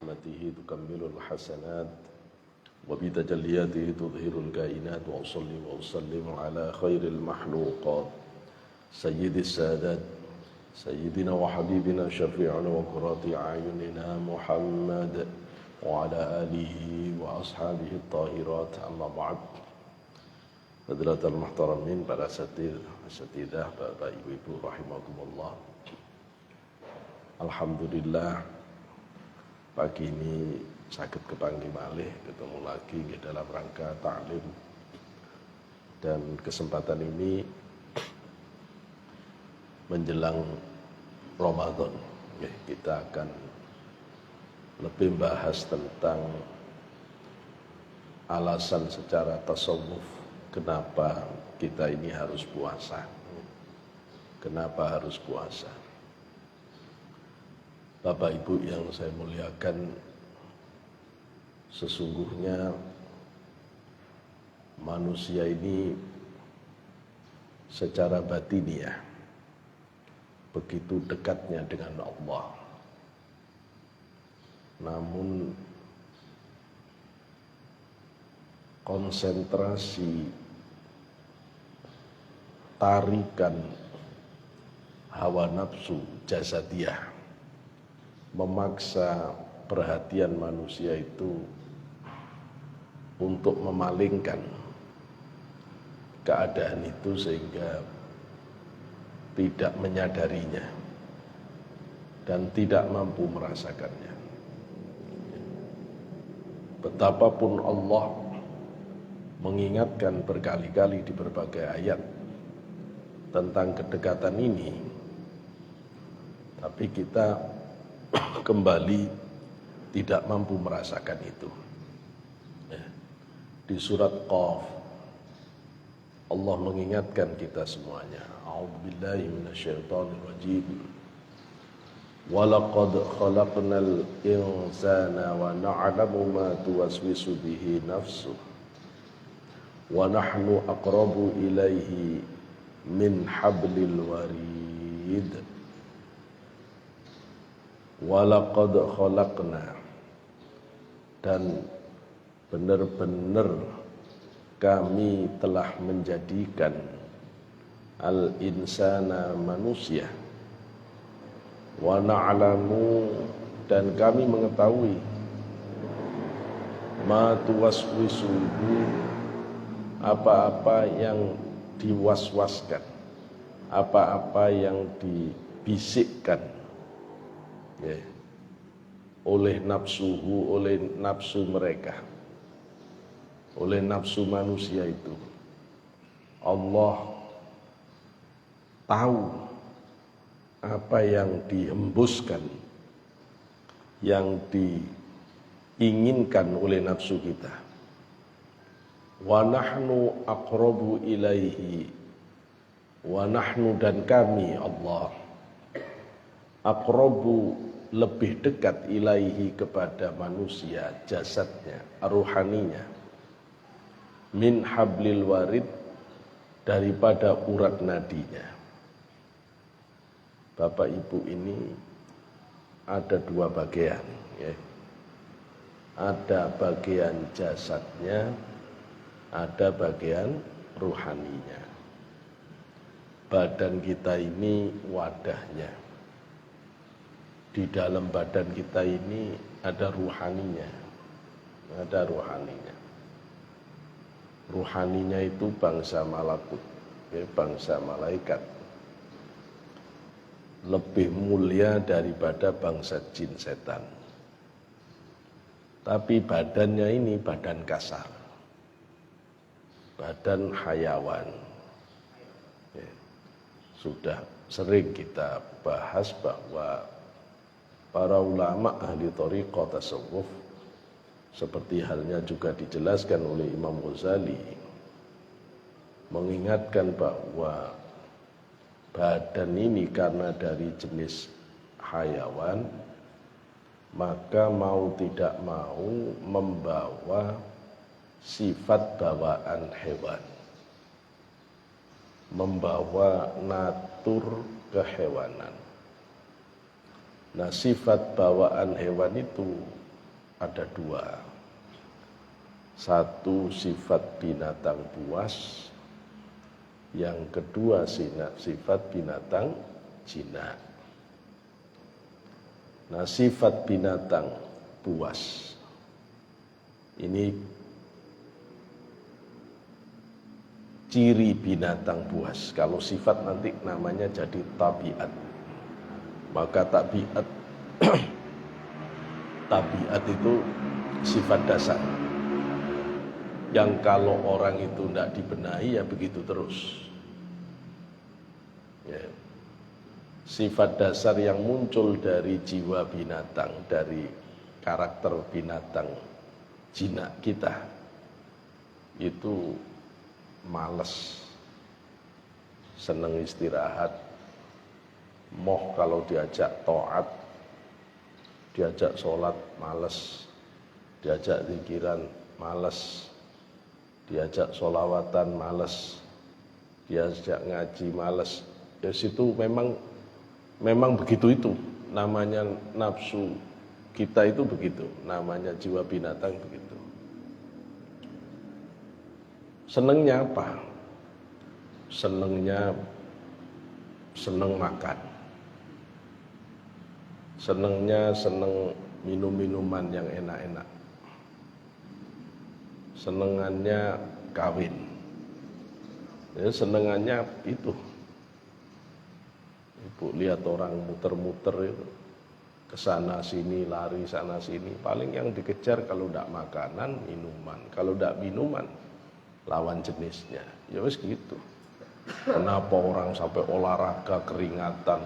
برحمته تكمل الحسنات وبتجلياته تظهر الكائنات وأصلي وأسلم على خير المخلوقات سيد السادات سيدنا وحبيبنا شفيعنا وقرة أعيننا محمد وعلى آله وأصحابه الطاهرات أما بعد. Hadirin muhtaramin, para asatidzah, Bapak Ibu rahimakumullah. Alhamdulillah pagi ini saged kepanggih malih ketemu lagi dalam rangka ta'lim, dan kesempatan ini menjelang Ramadan kita akan lebih bahas tentang alasan secara tasawuf kenapa kita ini harus puasa. Kenapa harus puasa? Bapak Ibu yang saya muliakan, sesungguhnya manusia ini secara batiniah begitu dekatnya dengan Allah. Namun konsentrasi tarikan hawa nafsu jasadiyah memaksa perhatian manusia itu untuk memalingkan keadaan itu sehingga tidak menyadarinya dan tidak mampu merasakannya. Betapapun Allah mengingatkan berkali-kali di berbagai ayat tentang kedekatan ini, tapi kita kembali tidak mampu merasakan itu. Di surat Qaf Allah mengingatkan kita semuanya. A'udzubillahi minasyaitonirrajim. Walaqad khalaqnal insana wa na'lamu ma tuwaswisu bihi nafsuh wa nahnu aqrabu ilaihi min hablil warid. Walaqad khalaqna, dan benar-benar kami telah menjadikan al-insana manusia, wa na'lamu, dan kami mengetahui ma tuwaswisuhu, apa-apa yang diwaswaskan, apa-apa yang dibisikkan oleh nafsuhu, oleh nafsu mereka, oleh nafsu manusia itu. Allah tahu apa yang dihembuskan, yang diinginkan oleh nafsu kita. Wa nahnu aqrabu ilaihi, wa nahnu, dan kami Allah, aqrabu, lebih dekat, ilaihi, kepada manusia, jasadnya, ruhaninya, min hablil warid, daripada urat nadinya. Bapak Ibu, ini ada dua bagian, ada bagian jasadnya, ada bagian ruhaninya. Badan kita ini wadahnya. Di dalam badan kita ini ada ruhaninya. Ada ruhaninya. Ruhaninya itu bangsa malakut, bangsa malaikat. Lebih mulia daripada bangsa jin setan. Tapi badannya ini badan kasar. Badan hayawan. Sudah sering kita bahas bahwa para ulama ahli thariqah tasawuf, seperti halnya juga dijelaskan oleh Imam Ghazali, mengingatkan bahwa badan ini karena dari jenis hayawan, maka mau tidak mau membawa sifat bawaan hewan, membawa natur kehewanan. Nah, sifat bawaan hewan itu ada dua. Satu sifat binatang buas, yang kedua sifat binatang jinak. Nah, sifat binatang buas ini ciri binatang buas. Kalau sifat nanti namanya jadi tabiat. Maka tabiat tabiat itu sifat dasar yang kalau orang itu tidak dibenahi ya begitu terus ya. Sifat dasar yang muncul dari jiwa binatang, dari karakter binatang jinak kita itu malas, seneng istirahat, moh kalau diajak taat, diajak sholat males, diajak zikiran males, diajak sholawatan males, diajak ngaji males. Ya situ memang begitu itu. Namanya nafsu kita itu begitu, namanya jiwa binatang begitu. Senengnya apa? Seneng makan. Seneng minum-minuman yang enak-enak. Senengannya kawin. Ya, senengannya itu. Ibu lihat orang muter-muter itu, kesana sini, lari sana sini. Paling yang dikejar kalau tidak makanan, minuman. Kalau tidak minuman, lawan jenisnya. Ya wis gitu. Kenapa orang sampai olahraga, keringatan,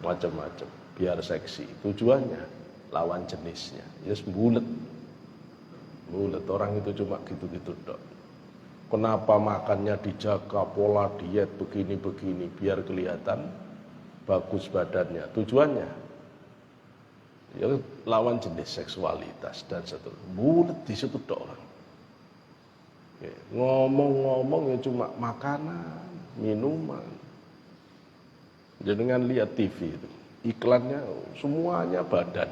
macam-macam, biar seksi. Tujuannya lawan jenisnya. Ya bulet. Bulet orang itu cuma gitu-gitu dok. Kenapa makannya dijaga, pola diet begini-begini, biar kelihatan bagus badannya. Tujuannya ya lawan jenis, seksualitas dan seterusnya. Bulet di situ dok orang. Ngomong-ngomong ya cuma makanan, minuman. Jangan lihat TV itu, iklannya semuanya badan,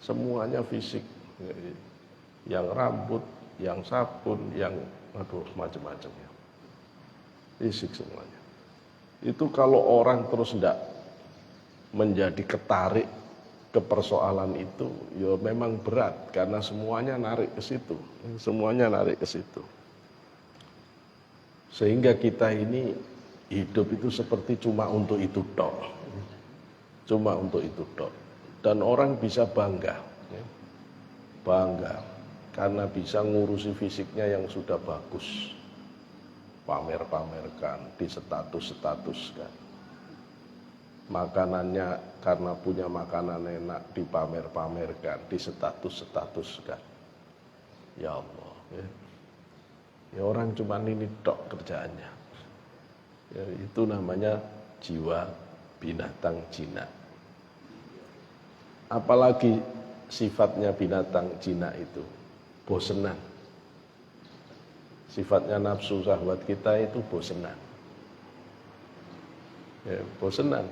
semuanya fisik, yang rambut, yang sabun, yang macam-macam ya, fisik semuanya. Itu kalau orang terus tidak menjadi ketarik ke persoalan itu, ya memang berat karena semuanya narik ke situ, Sehingga kita ini hidup itu seperti cuma untuk itu tok, Dan orang bisa bangga, karena bisa ngurusi fisiknya yang sudah bagus, pamer-pamerkan, distatus-statuskan. Makanannya karena punya makanan enak dipamer-pamerkan, distatus-statuskan. Ya Allah, ya orang cuma ini tok kerjaannya. Ya, itu namanya jiwa binatang jinak. Apalagi sifatnya binatang jinak itu bosenan. Sifatnya nafsu syahwat kita itu bosenan. Ya, bosenan.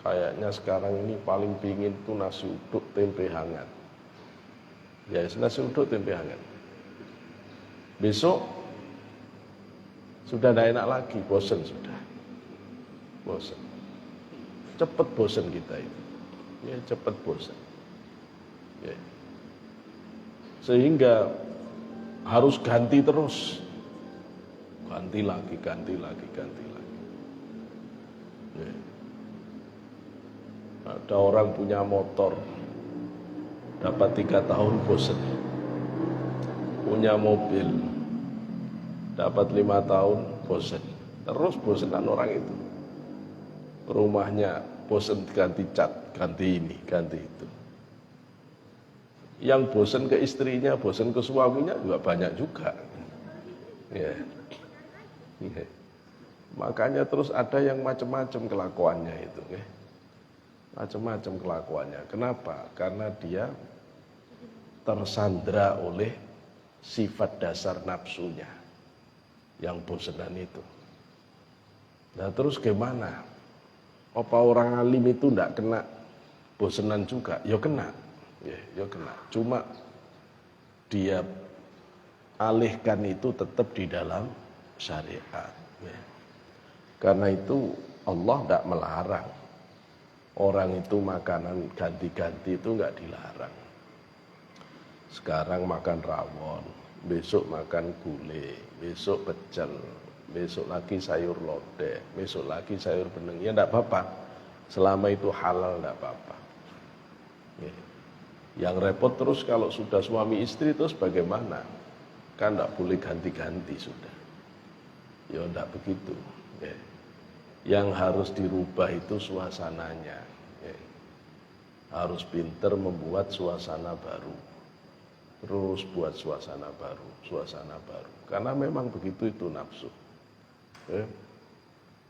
Kayaknya sekarang ini paling pingin tuh nasi uduk tempe hangat. Ya nasi uduk tempe hangat. Besok sudah tidak enak lagi, bosen sudah. Bosen. Cepet bosen kita itu. Ya cepet bosen. Ya. Sehingga harus ganti terus. Ganti lagi. Ya. Ada orang punya motor, dapat 3 tahun bosen. Punya mobil, dapat 5 tahun bosen. Terus bosenan orang itu. Rumahnya bosen ganti cat, ganti ini, ganti itu. Yang bosen ke istrinya, bosen ke suaminya juga banyak juga. Ya. Ya. Makanya terus ada yang macam-macam kelakuannya itu. Ya. Macam-macam kelakuannya. Kenapa? Karena dia tersandra oleh sifat dasar nafsunya yang bosenan itu. Nah terus gimana? Apa orang alim itu tidak kena bosenan juga, ya kena. Ya kena. Cuma dia alihkan itu tetap di dalam syariat. Ya. Karena itu Allah tidak melarang. Orang itu makanan ganti-ganti itu nggak dilarang. Sekarang makan rawon, besok makan gulai, besok pecel, besok lagi sayur lodeh, besok lagi sayur bening. Ya tidak apa-apa. Selama itu halal tidak apa-apa. Ya. Yang repot terus kalau sudah suami istri terus bagaimana? Kan tidak boleh ganti-ganti sudah. Ya tidak begitu. Ya. Yang harus dirubah itu suasananya. Ya. Harus pinter membuat suasana baru. Terus buat suasana baru. Karena memang begitu itu nafsu. Ya.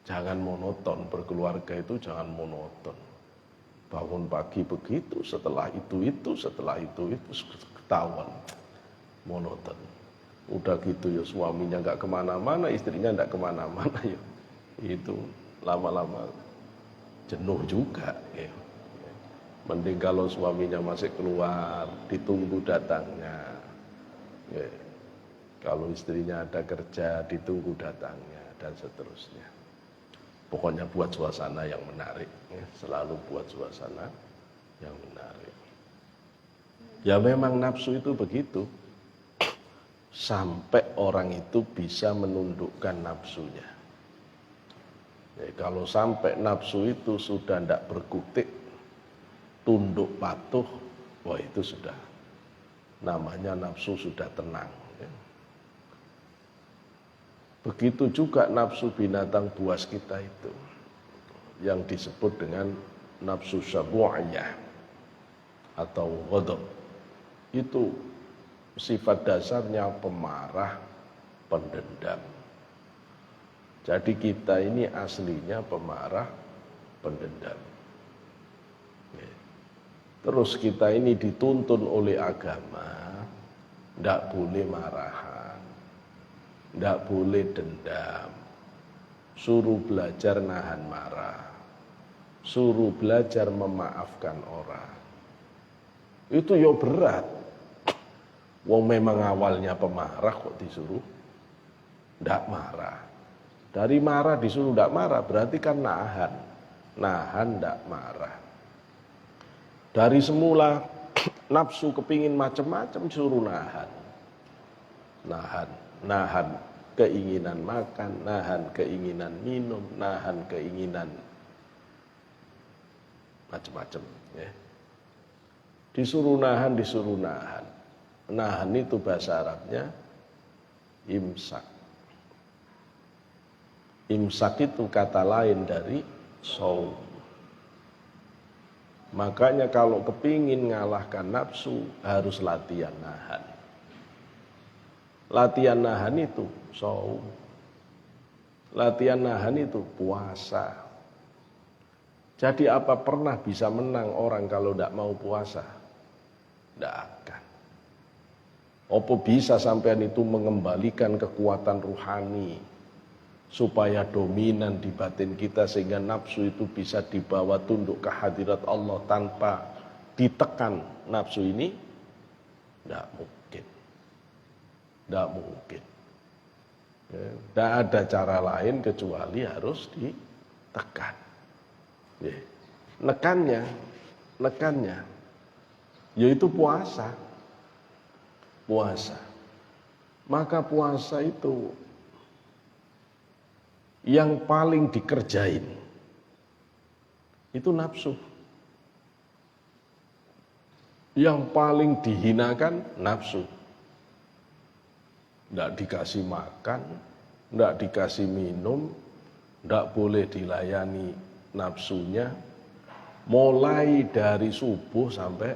Jangan monoton, berkeluarga itu jangan monoton. Bangun pagi begitu, setelah itu, ketahuan. Monoton. Udah gitu ya suaminya nggak kemana-mana, istrinya nggak kemana-mana ya. Itu lama-lama jenuh juga ya. Mending kalau suaminya masih keluar, ditunggu datangnya ya. Kalau istrinya ada kerja, ditunggu datangnya dan seterusnya. Pokoknya buat suasana yang menarik ya. Selalu buat suasana yang menarik. Ya memang nafsu itu begitu. Sampai orang itu bisa menundukkan nafsunya. Ya, kalau sampai nafsu itu sudah tidak berkutik, tunduk patuh, wah itu sudah namanya nafsu sudah tenang. Ya. Begitu juga nafsu binatang buas kita itu, yang disebut dengan nafsu syabu'iyah atau ghadab. Itu sifat dasarnya pemarah, pendendam. Jadi kita ini aslinya pemarah, pendendam. Terus kita ini dituntun oleh agama, tidak boleh marahan, tidak boleh dendam, suruh belajar nahan marah, suruh belajar memaafkan orang. Itu ya berat. Wong memang awalnya pemarah kok disuruh tidak marah. Dari marah disuruh tidak marah berarti kan nahan tidak marah. Dari semula nafsu kepingin macam-macam suruh nahan keinginan makan, nahan keinginan minum, nahan keinginan macam-macam. Ya. Disuruh nahan. Nahan itu bahasa Arabnya imsak. Imsak itu kata lain dari shaum. Makanya kalau kepingin ngalahkan nafsu harus latihan nahan. Latihan nahan itu shaum. Latihan nahan itu puasa. Jadi apa pernah bisa menang orang kalau tidak mau puasa? Tidak akan. Apa bisa sampean itu mengembalikan kekuatan ruhani supaya dominan di batin kita sehingga nafsu itu bisa dibawa tunduk ke hadirat Allah tanpa ditekan nafsu ini? Tidak mungkin. Tidak mungkin. Tidak ada cara lain kecuali harus ditekan. Nekannya, yaitu puasa. Maka puasa itu yang paling dikerjain itu nafsu. Yang paling dihinakan nafsu. Tidak dikasih makan, tidak dikasih minum, tidak boleh dilayani nafsunya, mulai dari subuh sampai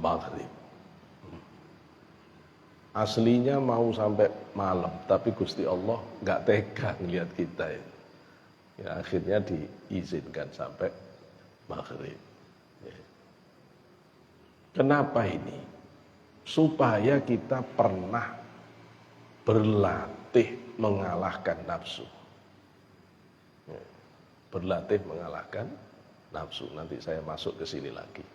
maghrib. Aslinya mau sampai malam, tapi Gusti Allah nggak tega ngelihat kita ya. Ya, akhirnya diizinkan sampai maghrib. Ya. Kenapa ini? Supaya kita pernah berlatih mengalahkan nafsu. Ya. Berlatih mengalahkan nafsu. Nanti saya masuk ke sini lagi.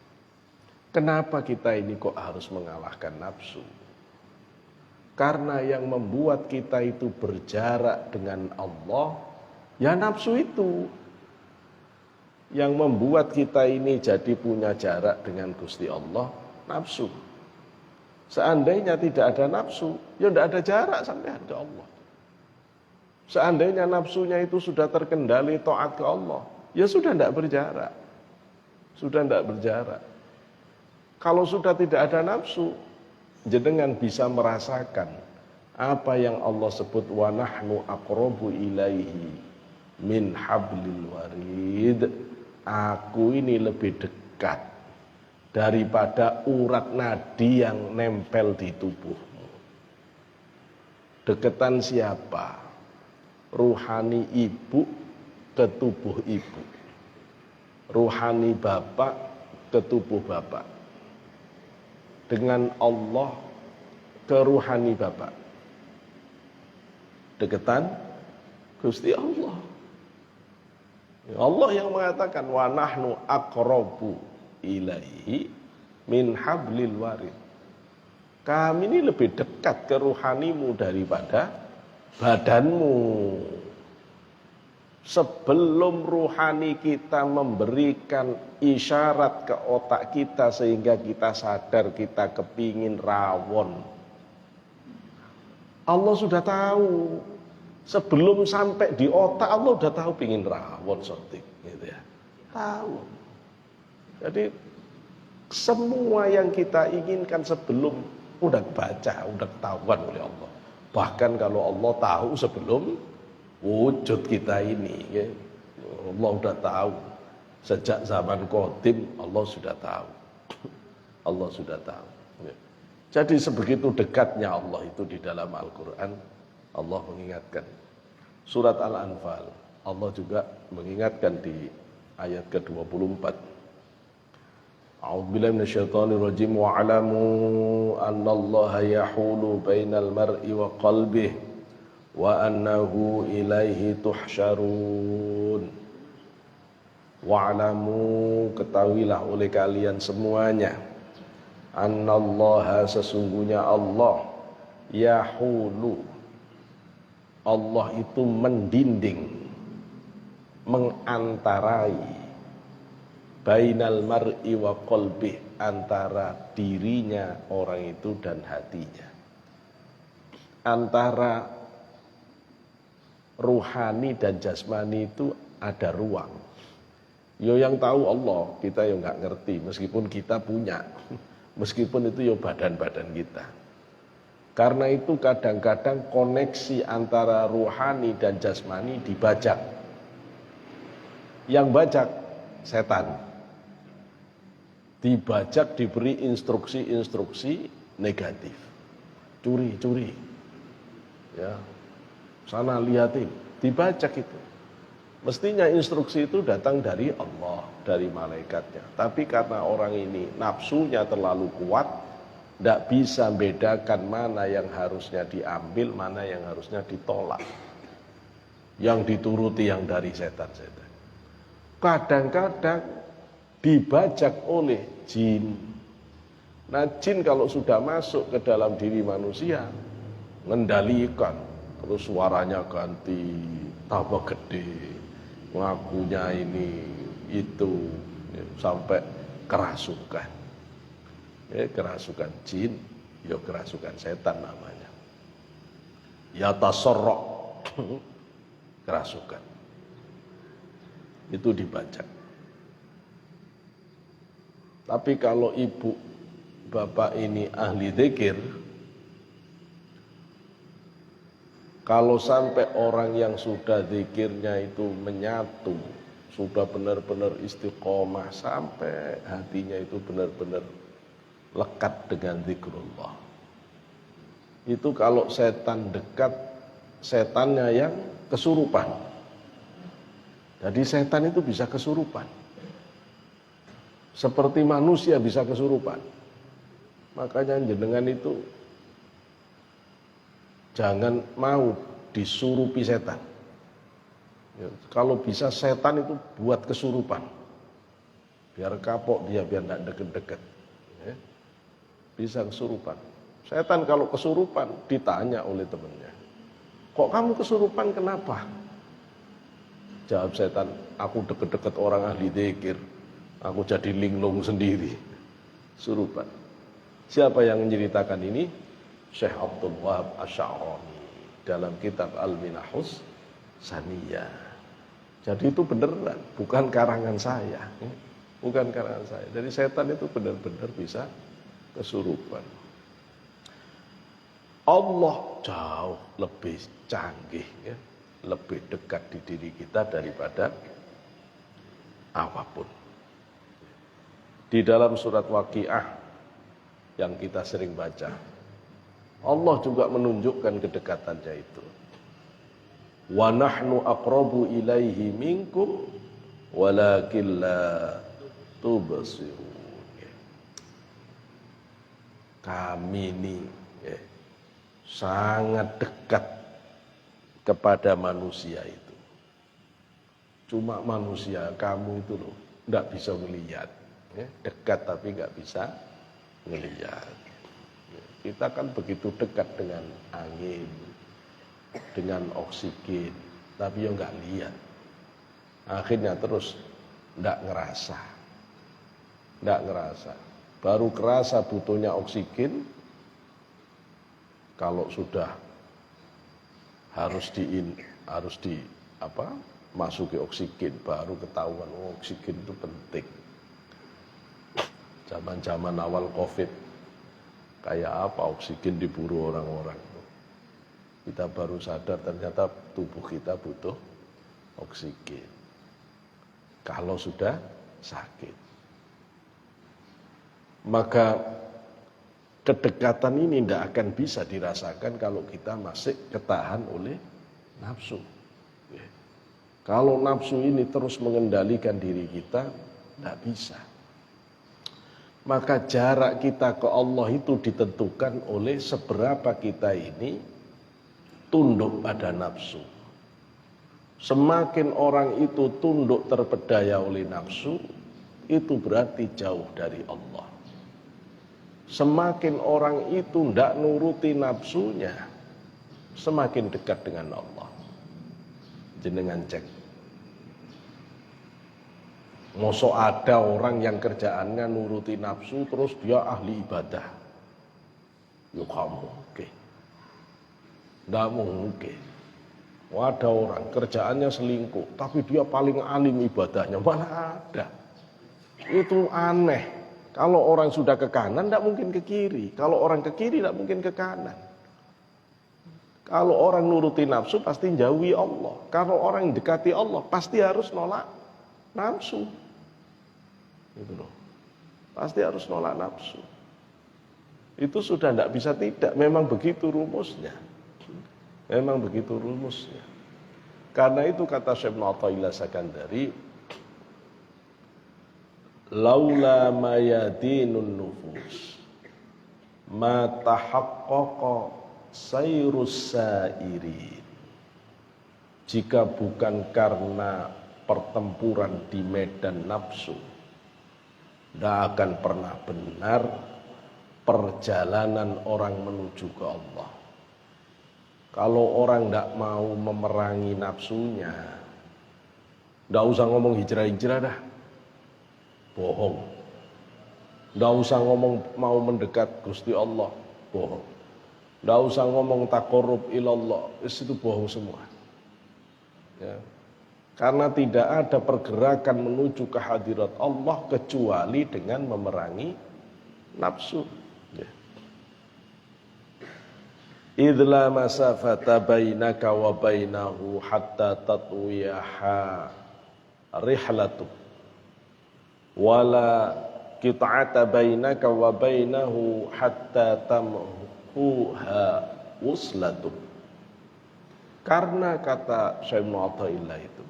Kenapa kita ini kok harus mengalahkan nafsu? Karena yang membuat kita itu berjarak dengan Allah, ya nafsu itu. Yang membuat kita ini jadi punya jarak dengan Gusti Allah, nafsu. Seandainya tidak ada nafsu, ya tidak ada jarak sampai ke Allah. Seandainya nafsunya itu sudah terkendali taat ke Allah, ya sudah tidak berjarak. Sudah tidak berjarak. Kalau sudah tidak ada nafsu, jenengan bisa merasakan apa yang Allah sebut wa nahnu aqrabu ilaihi min hablil warid. Aku ini lebih dekat daripada urat nadi yang nempel di tubuhmu. Deketan siapa? Ruhani ibu ke tubuh ibu. Ruhani bapak ke tubuh bapak. Dengan Allah ke ruhani bapak. Deketan Gusti Allah. Allah yang mengatakan wa nahnu aqrabu ilaihi min hablil warid. Kami ini lebih dekat ke ruhanimu daripada badanmu. Sebelum ruhani kita memberikan isyarat ke otak kita sehingga kita sadar kita kepingin rawon, Allah sudah tahu. Sebelum sampai di otak Allah sudah tahu pingin rawon sotik, gitu ya. Tahu. Jadi semua yang kita inginkan sebelum udah baca, udah ketahuan oleh Allah. Bahkan kalau Allah tahu sebelum wujud kita ini, ya. Allah sudah tahu. Sejak zaman qadim Allah sudah tahu. Allah sudah tahu. Ya. Jadi sebegitu dekatnya Allah itu di dalam Al-Quran. Allah mengingatkan. Surat Al-Anfal, Allah juga mengingatkan di ayat ke-24. A'udzubillahi minasyaitonirrajim wa 'alamu annallaha yahulu bainal mar'i wa qalbihi wa annahu ilaihi tuhsyarun. Wa 'alamu, ketahuilah oleh kalian semuanya, annallaha, sesungguhnya Allah, yahulu, Allah itu mendinding, mengantarai, bainal mar'i wa qalbi, antara dirinya orang itu dan hatinya. Antara ruhani dan jasmani itu ada ruang. Yo yang tahu Allah, kita yo nggak ngerti, meskipun kita punya, meskipun itu yo badan-badan kita. Karena itu kadang-kadang koneksi antara ruhani dan jasmani dibajak. Yang bajak setan. Dibajak, diberi instruksi-instruksi negatif. Curi. Ya. Sana lihatin, dibajak itu. Mestinya instruksi itu datang dari Allah, dari malaikatnya. Tapi karena orang ini nafsunya terlalu kuat, tidak bisa membedakan mana yang harusnya diambil, mana yang harusnya ditolak. Yang dituruti yang dari setan-setan. Kadang-kadang dibajak oleh jin. Nah, jin kalau sudah masuk ke dalam diri manusia, mengendalikan, terus suaranya ganti, tambah gede, ngakunya ini, itu, sampai kerasukan. Ya, kerasukan jin, ya kerasukan setan namanya. Ya tasorrok, kerasukan. Itu dibajak. Tapi kalau ibu bapak ini ahli dzikir, kalau sampai orang yang sudah dzikirnya itu menyatu, sudah benar-benar istiqomah, sampai hatinya itu benar-benar lekat dengan zikrullah. Itu kalau setan dekat, setannya yang kesurupan. Jadi setan itu bisa kesurupan. Seperti manusia bisa kesurupan. Makanya jenengan itu jangan mau disurupi setan. Ya, kalau bisa setan itu buat kesurupan. biar kapok dia, biar tidak deket-deket. Ya. Bisa kesurupan. Setan kalau kesurupan ditanya oleh temannya, kok kamu kesurupan kenapa? Jawab setan, aku deket-deket orang ahli dzikir, aku jadi linglung sendiri. Surupan. Siapa yang menceritakan ini? Syekh Abdul Wahab Asy'arani dalam kitab Al-Minahus Saniyah. Jadi itu beneran, bukan karangan saya. Bukan karangan saya. Jadi setan itu benar-benar bisa kesurupan. Allah jauh lebih canggih, ya, lebih dekat di diri kita daripada apapun. Di dalam surat Waqiah yang kita sering baca, Allah juga menunjukkan kedekatannya itu. Wa nahnu aqrabu ilaihi minkum walakin la tubsirun. Kami ini sangat dekat kepada manusia itu. Cuma manusia kamu itu loh enggak bisa melihat. Dekat tapi enggak bisa melihat. Kita kan begitu dekat dengan angin, dengan oksigen, tapi ya enggak lihat. Akhirnya terus enggak ngerasa. Enggak ngerasa. Baru kerasa butuhnya oksigen kalau sudah harus masuki oksigen, baru ketahuan oksigen itu penting. Zaman-zaman awal Covid, kayak apa oksigen diburu orang-orang. Kita baru sadar ternyata tubuh kita butuh oksigen. Kalau sudah sakit. Maka kedekatan ini tidak akan bisa dirasakan kalau kita masih ketahan oleh nafsu. Kalau nafsu ini terus mengendalikan diri kita, tidak bisa. Maka jarak kita ke Allah itu ditentukan oleh seberapa kita ini tunduk pada nafsu. Semakin orang itu tunduk terpedaya oleh nafsu, itu berarti jauh dari Allah. Semakin orang itu tidak nuruti nafsunya, semakin dekat dengan Allah. Jenengan cek. Mosok ada orang yang kerjaannya nuruti nafsu terus dia ahli ibadah. Yo kamu, oke. Tidak mungkin. Ada orang kerjaannya selingkuh, tapi dia paling alim ibadahnya. Mana ada? Itu aneh. Kalau orang sudah ke kanan, tidak mungkin ke kiri. Kalau orang ke kiri, tidak mungkin ke kanan. Kalau orang nuruti nafsu, pasti jauhi Allah. Kalau orang dekati Allah, pasti harus nolak nafsu. Gitu loh. Pasti harus nolak nafsu. Itu sudah tidak bisa tidak. Memang begitu rumusnya. Memang begitu rumusnya. Karena itu kata Syekh Mu'taillah Sakandari, laula mayadinun nufus ma tahaqqaqa sayrus sairin. Jika bukan karena pertempuran di medan nafsu, tidak akan pernah benar perjalanan orang menuju ke Allah. Kalau orang tidak mau memerangi nafsunya, tidak usah ngomong hijrah-hijrah dah. Bohong. Tidak usah ngomong mau mendekat Gusti Allah. Bohong. Tidak usah ngomong taqarrub ilallah. Itu bohong semua. Ya. Karena tidak ada pergerakan menuju kehadirat Allah kecuali dengan memerangi nafsu. Ya. Idla masafata bainaka wa bainahu hatta tatwiyaha rihlatu wala qit'ata bainaka wa bainahu hatta tamhuha wuslatu. Karena kata Syekh Mu'taillah itu,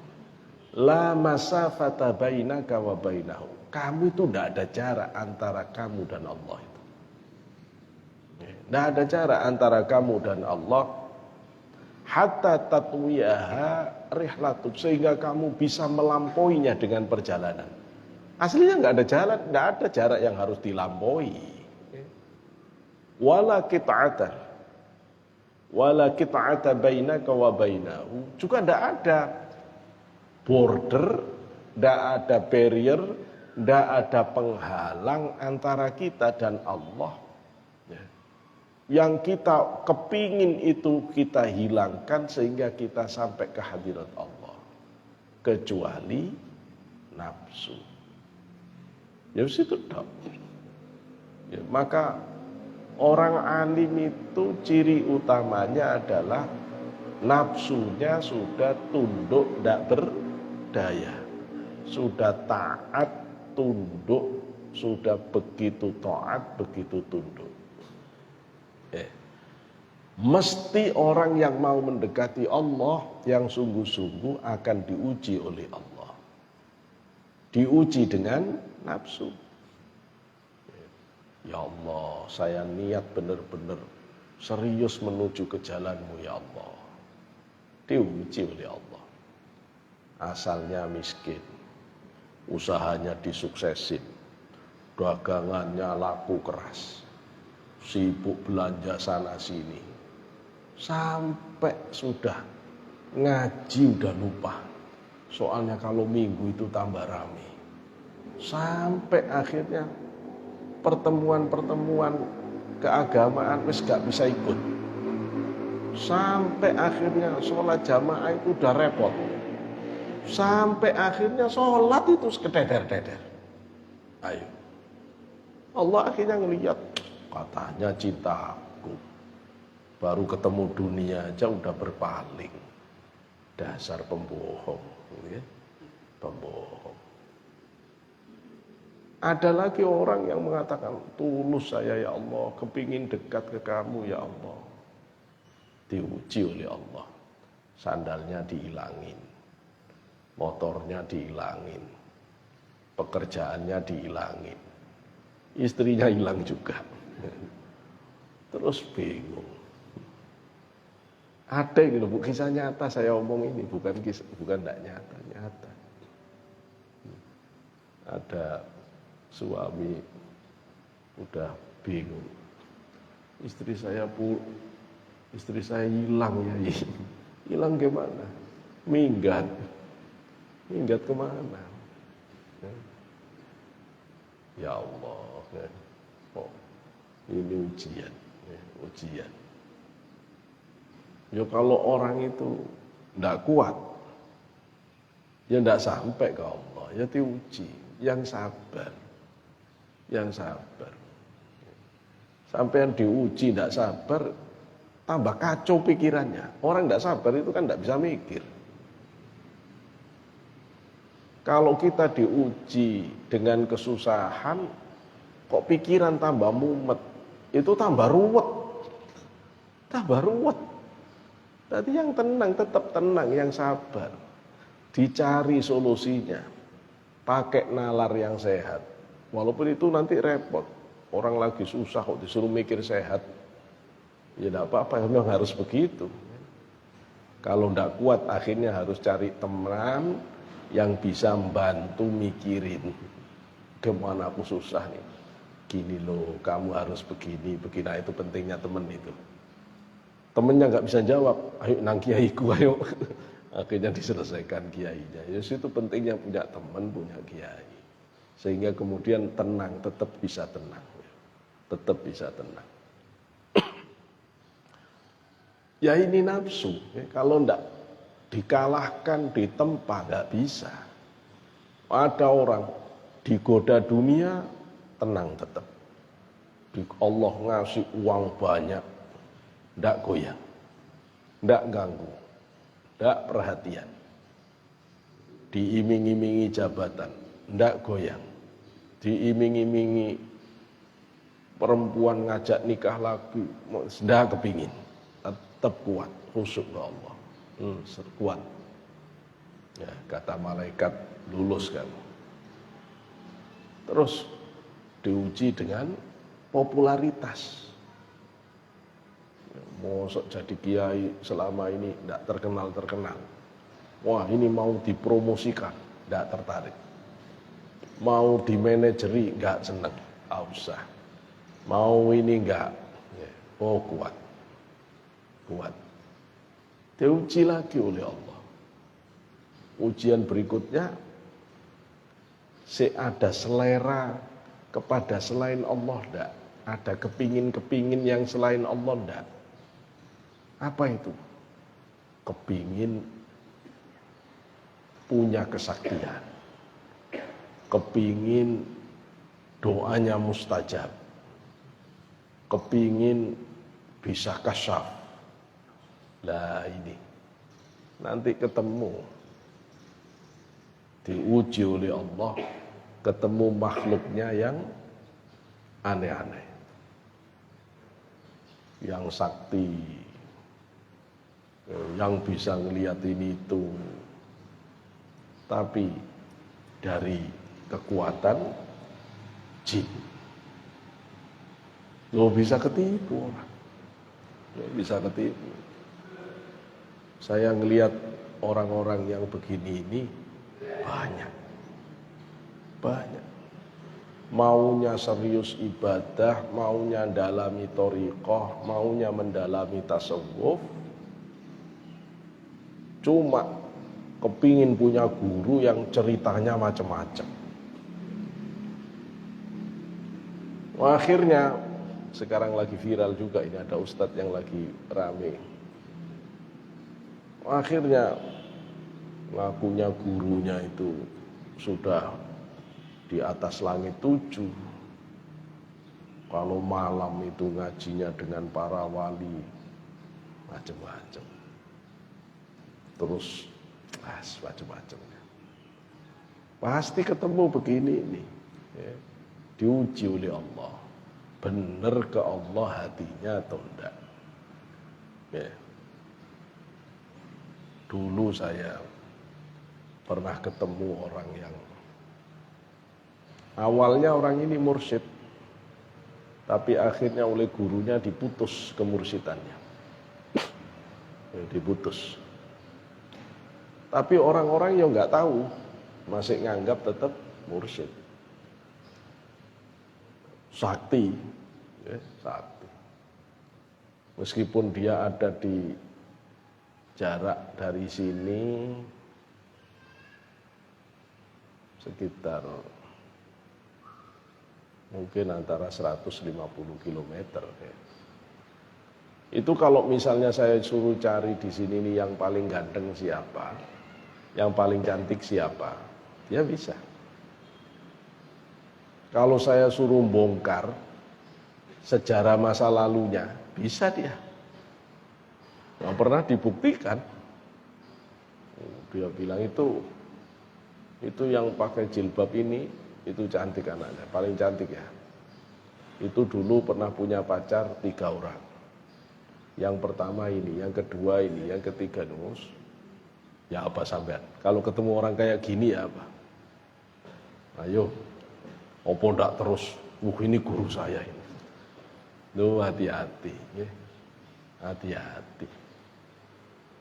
la masafata bainaka wa bainahu. Kamu itu tidak ada jarak antara kamu dan Allah itu. Tidak ada jarak antara kamu dan Allah hatta tatwiyaha rihlatub, sehingga kamu bisa melampauinya dengan perjalanan. Aslinya nggak ada jalan, nggak ada jarak yang harus dilampaui. Wala kit'ata bainaka wa bainahu. Juga nggak ada border, nggak ada barrier, nggak ada penghalang antara kita dan Allah. Yang kita kepingin itu kita hilangkan sehingga kita sampai ke hadirat Allah. Kecuali nafsu. Ya situ dok. Ya, maka orang alim itu ciri utamanya adalah nafsunya sudah tunduk, tidak berdaya. Sudah taat, tunduk, sudah begitu taat, begitu tunduk. Mesti orang yang mau mendekati Allah yang sungguh-sungguh akan diuji oleh Allah. Diuji dengan nafsu. Ya Allah, saya niat benar-benar serius menuju ke jalanmu ya Allah. Diuji oleh Allah. Asalnya miskin, usahanya disuksesin, dagangannya laku keras, sibuk belanja sana sini, sampai sudah ngaji udah lupa. Soalnya kalau minggu itu tambah rame. Sampai akhirnya pertemuan-pertemuan keagamaan wis gak bisa ikut. Sampai akhirnya sholat jamaah itu udah repot. Sampai akhirnya sholat itu sekedar-deder. Ayo. Allah akhirnya ngelihat, katanya cintaku. Baru ketemu dunia aja udah berpaling. Dasar pembohong. Ya? Pembohong. Ada lagi orang yang mengatakan, tulus saya ya Allah, kepingin dekat ke kamu ya Allah. Diuji oleh Allah. Sandalnya dihilangin. Motornya dihilangin. Pekerjaannya dihilangin. Istrinya hilang juga. Terus bingung. Ada gitu, bu, kisah nyata saya omong ini, bukan tidak nyata. Ada suami udah bingung. Istri saya hilang ya. Hilang gimana? Minggat kemana? Ya Allah, oh, ini ujian. Ya kalau orang itu tidak kuat, ya tidak sampai ke Allah, ya diuji. Yang sabar. Sampai yang diuji tidak sabar, tambah kacau pikirannya. Orang tidak sabar itu kan tidak bisa mikir. Kalau kita diuji dengan kesusahan, kok pikiran tambah mumet, itu tambah ruwet. Tadi yang tenang, tetap tenang, yang sabar. Dicari solusinya. Pakai nalar yang sehat. Walaupun itu nanti repot. Orang lagi susah kok disuruh mikir sehat. Ya tidak apa-apa, memang harus begitu. Kalau tidak kuat, akhirnya harus cari teman yang bisa membantu mikirin. Gimana aku susah nih. Gini loh, kamu harus begini. Nah, itu pentingnya teman itu. Temennya nggak bisa jawab, ayo nang kiaiku, ayo. Akhirnya diselesaikan kiainya. Ya itu pentingnya punya teman, punya kiai. Sehingga kemudian tenang, tetap bisa tenang. Tetap bisa tenang. Ya ini nafsu. Kalau enggak dikalahkan, ditempa, nggak bisa. Ada orang digoda dunia, tenang tetap. Allah ngasih uang banyak, nggak goyang, nggak ganggu, nggak perhatian. Diiming-imingi jabatan, nggak goyang. Diiming-imingi perempuan ngajak nikah lagi, nggak kepingin. Tetap kuat, khusyuk ke Allah. Kuat. Ya, kata malaikat, lulus kamu. Terus diuji dengan popularitas. Mosok jadi kiai selama ini tidak terkenal. Wah, ini mau dipromosikan, tidak tertarik. Mau di manajeri nggak seneng, nggak usah. Mau ini nggak, oh kuat, kuat. Diuji lagi oleh Allah. Ujian berikutnya, ada selera kepada selain Allah enggak? Ada kepingin-kepingin yang selain Allah enggak? Apa itu? Kepingin punya kesaktian, kepingin doanya mustajab, kepingin bisa kasyaf. Lah ini nanti ketemu, diuji oleh Allah, ketemu makhluknya yang aneh-aneh, yang sakti, yang bisa ngelihat ini itu, tapi dari kekuatan jin. Lo bisa ketipu orang, lo bisa ketipu. Saya ngelihat orang-orang yang begini ini banyak. Maunya serius ibadah, maunya mendalami thariqah, maunya mendalami tasawuf, cuma kepingin punya guru yang ceritanya macam-macam. Akhirnya sekarang lagi viral juga, ini ada ustadz yang lagi rame. Akhirnya ngakunya gurunya itu sudah di atas langit 7. Kalau malam itu ngajinya dengan para wali, macam-macam. Terus macam-macam. Pasti ketemu begini ini, ya. Diuji oleh Allah. Benar ke Allah hatinya atau enggak? Ya. Dulu saya pernah ketemu orang yang awalnya orang ini mursyid, tapi akhirnya oleh gurunya diputus kemursidannya. Diputus. Tapi orang-orang yang nggak tahu, masih nganggap tetap mursyid. Sakti, ya, sakti. Meskipun dia ada di jarak dari sini sekitar mungkin antara 150 km. Ya. Itu kalau misalnya saya suruh cari di sini nih yang paling ganteng siapa, yang paling cantik siapa, dia bisa. Kalau saya suruh bongkar sejarah masa lalunya, bisa dia. Yang pernah dibuktikan. Dia bilang itu yang pakai jilbab ini, itu cantik anaknya, paling cantik ya. Itu dulu pernah punya pacar 3 orang. Yang pertama ini, yang kedua ini, yang ketiga nus. Ya apa sampean? Kalau ketemu orang kayak gini ya apa? Ayo, opo ndak terus? Ini guru saya ini. Lu hati-hati, ya. Hati-hati.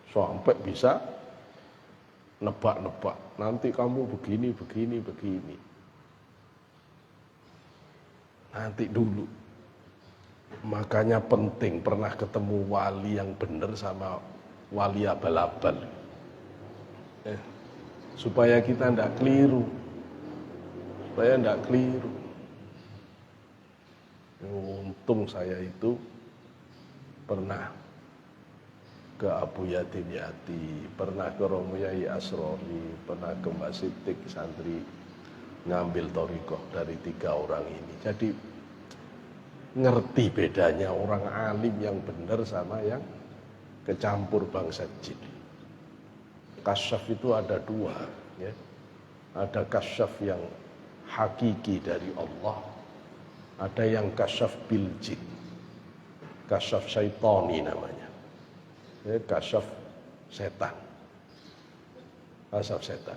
Sampai bisa nebak-nebak. Nanti kamu begini. Nanti dulu. Makanya penting pernah ketemu wali yang benar sama wali abal-abal. Supaya kita tidak keliru. Untung saya itu pernah ke Abu Yatim Yati, pernah ke Romo Yai Asrori, pernah ke Mbak Sitik santri ngambil thariqah dari 3 orang ini. Jadi ngerti bedanya orang alim yang benar sama yang kecampur bangsa jin. Kasyaf itu ada 2, ya. Ada kasyaf yang hakiki dari Allah, ada yang kasyaf bil jin, kasyaf syaitani namanya. Kasyaf setan. Kasyaf setan.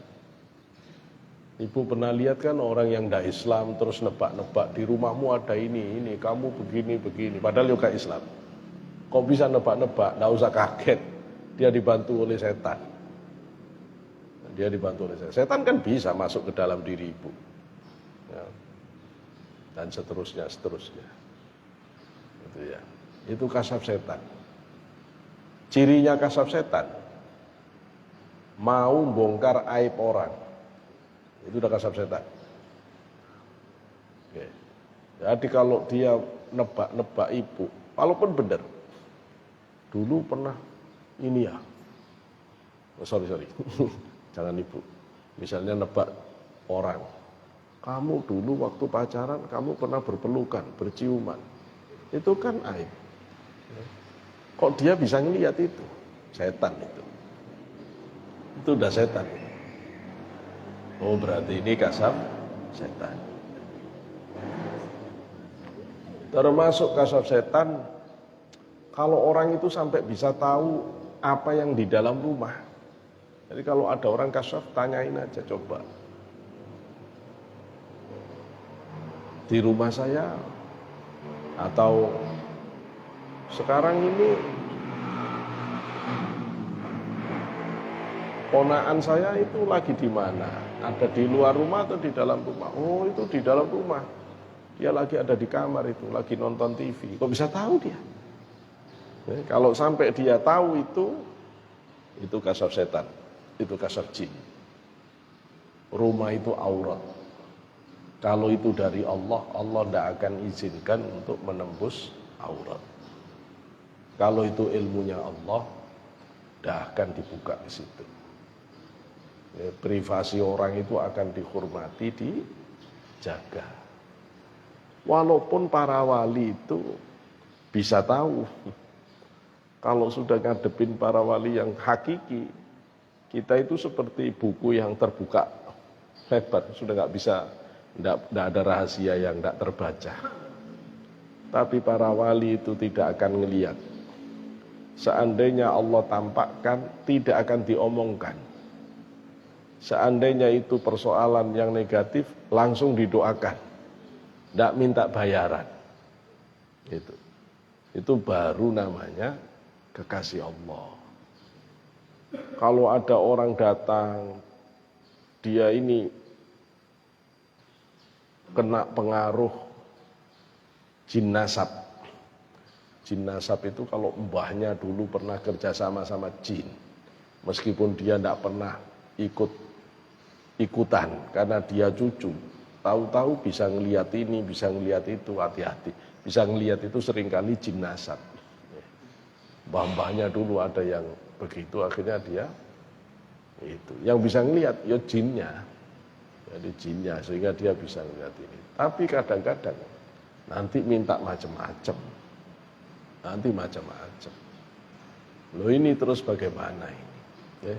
Ibu pernah lihat kan orang yang tidak Islam terus nebak-nebak di rumahmu ada ini, kamu begini. Padahal juga Islam. Kok bisa nebak-nebak? Tidak usah kaget. Dia dibantu oleh setan. Setan kan bisa masuk ke dalam diri ibu. ya, dan seterusnya. Itu ya. Itu kasaf setan. Cirinya kasaf setan, mau bongkar aib orang. Itu udah kasaf setan. Oke. Jadi kalau dia nebak-nebak ibu, walaupun benar, dulu pernah ini ya, sorry, jangan ibu. Misalnya nebak orang, kamu dulu waktu pacaran, kamu pernah berpelukan, berciuman. Itu kan aib. Kok dia bisa ngelihat itu? Setan itu. Itu udah setan. Oh berarti ini kasaf setan. Termasuk kasaf setan, kalau orang itu sampai bisa tahu apa yang di dalam rumah. Jadi kalau ada orang kasaf, tanyain aja coba. Di rumah saya, atau sekarang ini ponaan saya itu lagi di mana? Ada di luar rumah atau di dalam rumah? Oh itu di dalam rumah. Dia lagi ada di kamar itu, lagi nonton TV. Kok bisa tahu dia? Kalau sampai dia tahu itu kasaf setan, itu kasaf jin. Rumah itu aurat. Kalau itu dari Allah, Allah tidak akan izinkan untuk menembus aurat. Kalau itu ilmunya Allah, tidak akan dibuka ke situ. Privasi orang itu akan dihormati, dijaga. Walaupun para wali itu bisa tahu. Kalau sudah ngadepin para wali yang hakiki, kita itu seperti buku yang terbuka lebar, sudah nggak bisa, nggak ada rahasia yang nggak terbaca. Tapi para wali itu tidak akan ngelihat. Seandainya Allah tampakkan, tidak akan diomongkan. Seandainya itu persoalan yang negatif, langsung didoakan, tidak minta bayaran. Itu baru namanya kekasih Allah. Kalau ada orang datang, dia ini kena pengaruh jin nasab. Jin nasab itu kalau mbahnya dulu pernah kerja sama jin, meskipun dia tidak pernah ikutan karena dia cucu, tahu-tahu bisa ngelihat ini, bisa ngelihat itu, hati-hati. Bisa ngelihat itu seringkali jin nasab. Mbah-mbahnya dulu ada yang begitu, akhirnya dia itu. Yang bisa ngelihat ya jinnya. Jadi jinnya, sehingga dia bisa ngelihat ini. Tapi kadang-kadang nanti minta macam-macam. Loh ini terus bagaimana ini?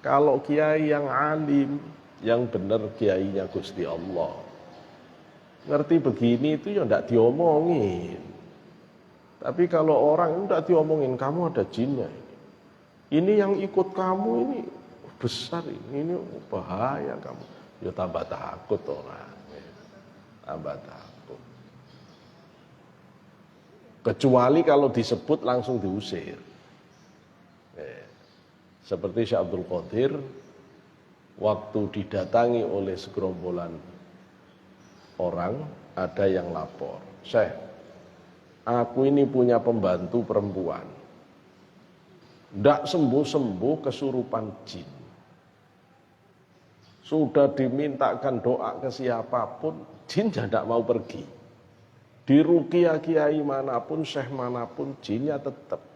Kalau kiai yang alim, yang benar kiainya Gusti Allah, ngerti begini itu ya enggak diomongin. Tapi kalau orang enggak diomongin, kamu ada jinnya ini. Ini yang ikut kamu ini besar ini bahaya kamu. Ya tambah takut orang. Tambah takut. Kecuali kalau disebut langsung diusir. Seperti Syekh Abdul Qadir waktu didatangi oleh segerombolan orang, ada yang lapor, "Syekh, aku ini punya pembantu perempuan, ndak sembuh-sembuh kesurupan jin. Sudah dimintakan doa ke siapapun, jin tidak mau pergi. Diruqyah kiai manapun, syekh manapun, jinnya tetap."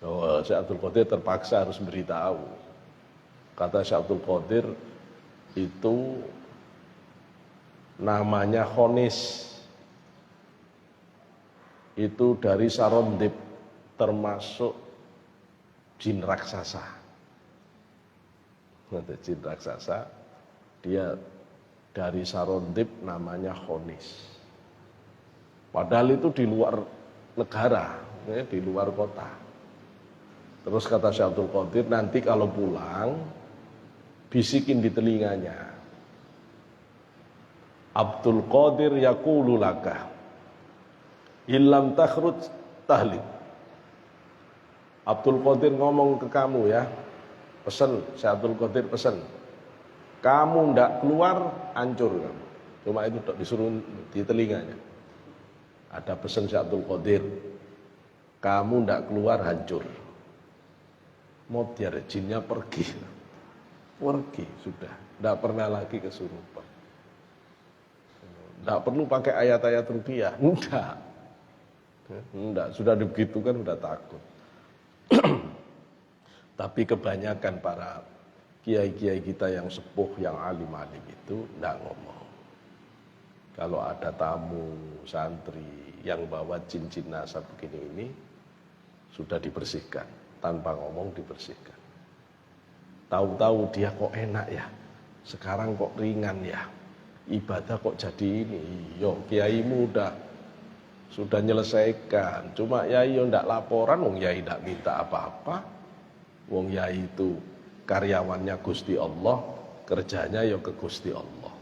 Oh, Syekh Abdul Qadir terpaksa harus beritahu. Kata Syekh Abdul Qadir, itu namanya khonis. Itu dari Sarondib, termasuk jin raksasa. Jin raksasa, dia dari Sarondib namanya khonis. Padahal itu di luar negara, di luar kota. Terus kata Syekh Abdul Qadir, nanti kalau pulang, bisikin di telinganya, Abdul Qadir yaqulu laka illam takhruj tahlib. Abdul Qadir ngomong ke kamu ya, pesan, Syekh Abdul Qadir pesan, Kamu ndak keluar, hancur kamu. Cuma itu disuruh di telinganya. Ada pesan Syekh Abdul Qadir, kamu ndak keluar, hancur. Mutiar, jinnya pergi. Pergi, sudah. Ndak pernah lagi kesurupan. Ndak perlu pakai ayat-ayat ruqyah. Ndak. Sudah dibegitukan, sudah takut. Tapi kebanyakan para kiai-kiai kita yang sepuh, yang alim-alim itu ndak ngomong. Kalau ada tamu, santri yang bawa cincin nasab begini ini, sudah dibersihkan. Tanpa ngomong dibersihkan. Tahu-tahu dia kok enak ya, sekarang kok ringan ya, ibadah kok jadi ini. Yo, kiaimu sudah nyelesaikan. Cuma yai yo ndak laporan, wong yai ndak minta apa-apa. Wong yai itu karyawannya Gusti Allah, kerjanya yo ke Gusti Allah.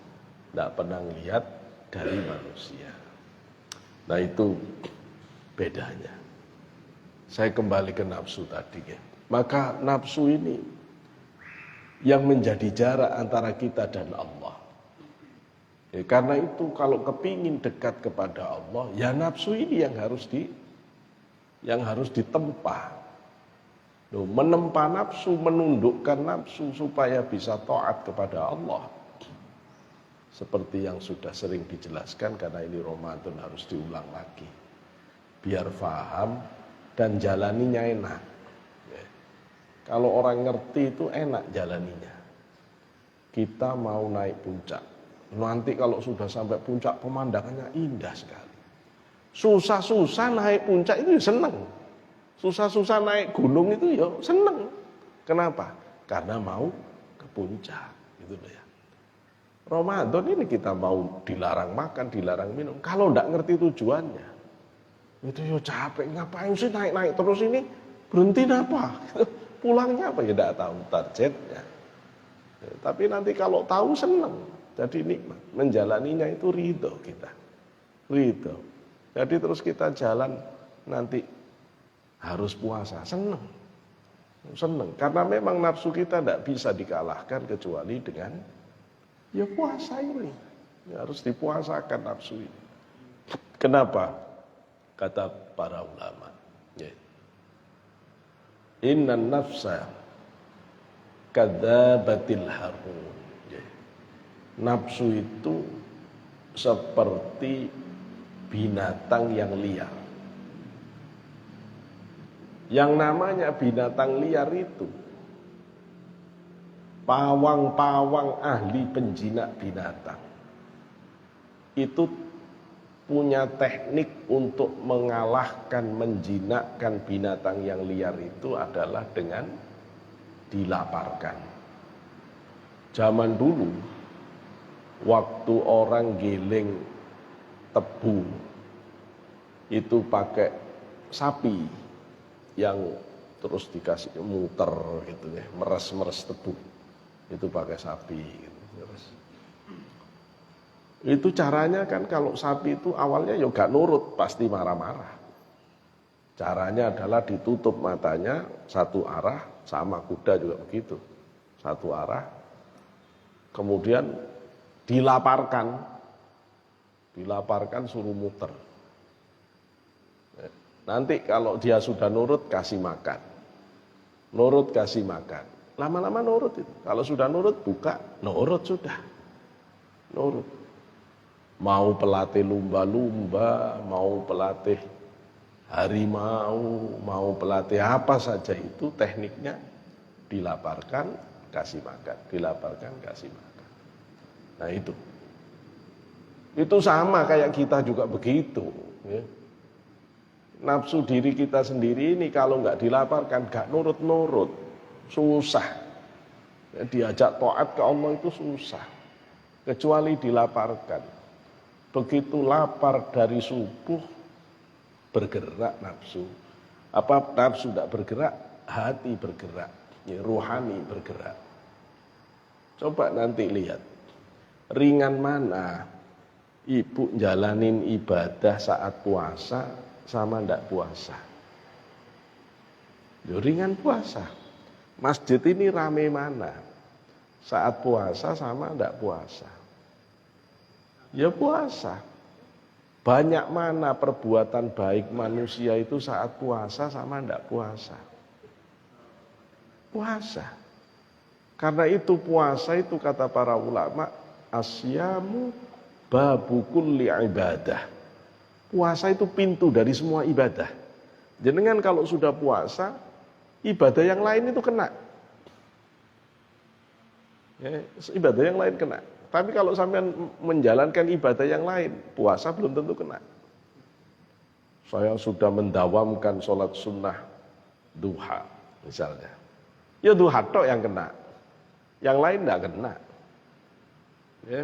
Ndak pernah lihat dari manusia. Nah itu bedanya. Saya kembali ke nafsu tadi ya. Maka nafsu ini yang menjadi jarak antara kita dan Allah. Ya, karena itu kalau kepingin dekat kepada Allah, ya nafsu ini yang harus ditempa. Loh, menempa nafsu, menundukkan nafsu supaya bisa taat kepada Allah. Seperti yang sudah sering dijelaskan, karena ini Ramadan harus diulang lagi. Biar paham dan jalaninya enak. Ya. Kalau orang ngerti itu enak jalaninya. Kita mau naik puncak. Nanti kalau sudah sampai puncak pemandangannya indah sekali. Susah-susah naik puncak itu seneng. Susah-susah naik gunung itu ya seneng. Kenapa? Karena mau ke puncak. Gitu ya. Ramadan ini kita mau dilarang makan, dilarang minum. Kalau enggak ngerti tujuannya, itu ya capek. Ngapain sih naik-naik terus ini? Berhenti apa? Pulangnya apa? Ya enggak tahu targetnya. Ya, tapi nanti kalau tahu seneng. Jadi nikmat. Menjalaninya itu ridho kita. Ridho. Jadi terus kita jalan nanti harus puasa. Seneng. Seneng. Karena memang nafsu kita tidak bisa dikalahkan kecuali dengan ya puasa ini. Ya, harus dipuasakan nafsu ini. Kenapa? Kata para ulama. Ya. Innan nafsa kadzabatil harun. Ya. Nafsu itu seperti binatang yang liar. Yang namanya binatang liar itu pawang-pawang ahli penjinak binatang. Itu punya teknik untuk mengalahkan, menjinakkan binatang yang liar itu adalah dengan dilaparkan. Zaman dulu, waktu orang giling tebu, itu pakai sapi yang terus dikasih muter gitu ya, meres-meres tebu. Itu pakai sapi gitu. Itu caranya kan kalau sapi itu awalnya ya gak nurut, pasti marah-marah. Caranya adalah ditutup matanya satu arah, sama kuda juga begitu. Satu arah. Kemudian dilaparkan. Dilaparkan suruh muter. Nanti kalau dia sudah nurut kasih makan. Nurut kasih makan. Lama-lama nurut itu. Kalau sudah nurut buka, nurut sudah. Nurut. Mau pelatih lumba-lumba, mau pelatih harimau, mau pelatih apa saja itu tekniknya dilaparkan, kasih makan. Dilaparkan, kasih makan. Nah itu. Itu sama kayak kita juga begitu. Ya. Nafsu diri kita sendiri ini kalau nggak dilaparkan, nggak nurut-nurut, susah. Ya, diajak taat ke Allah itu susah, kecuali dilaparkan. Begitu lapar dari subuh, bergerak nafsu. Apa nafsu tidak bergerak? Hati bergerak, ya, ruhani bergerak. Coba nanti lihat, ringan mana ibu jalanin ibadah saat puasa sama ndak puasa. Ringan puasa. Masjid ini rame mana? Saat puasa sama enggak puasa? Ya puasa. Banyak mana perbuatan baik manusia itu saat puasa sama enggak puasa? Puasa. Karena itu puasa itu kata para ulama, asyamu babu kulli ibadah. Puasa itu pintu dari semua ibadah. Jenengan kalau sudah puasa, ibadah yang lain itu kena. Ya, ibadah yang lain kena. Tapi kalau sampean menjalankan ibadah yang lain, puasa belum tentu kena. Saya sudah mendawamkan sholat sunnah duha, misalnya. Ya duha tok yang kena. Yang lain tidak kena. Ya.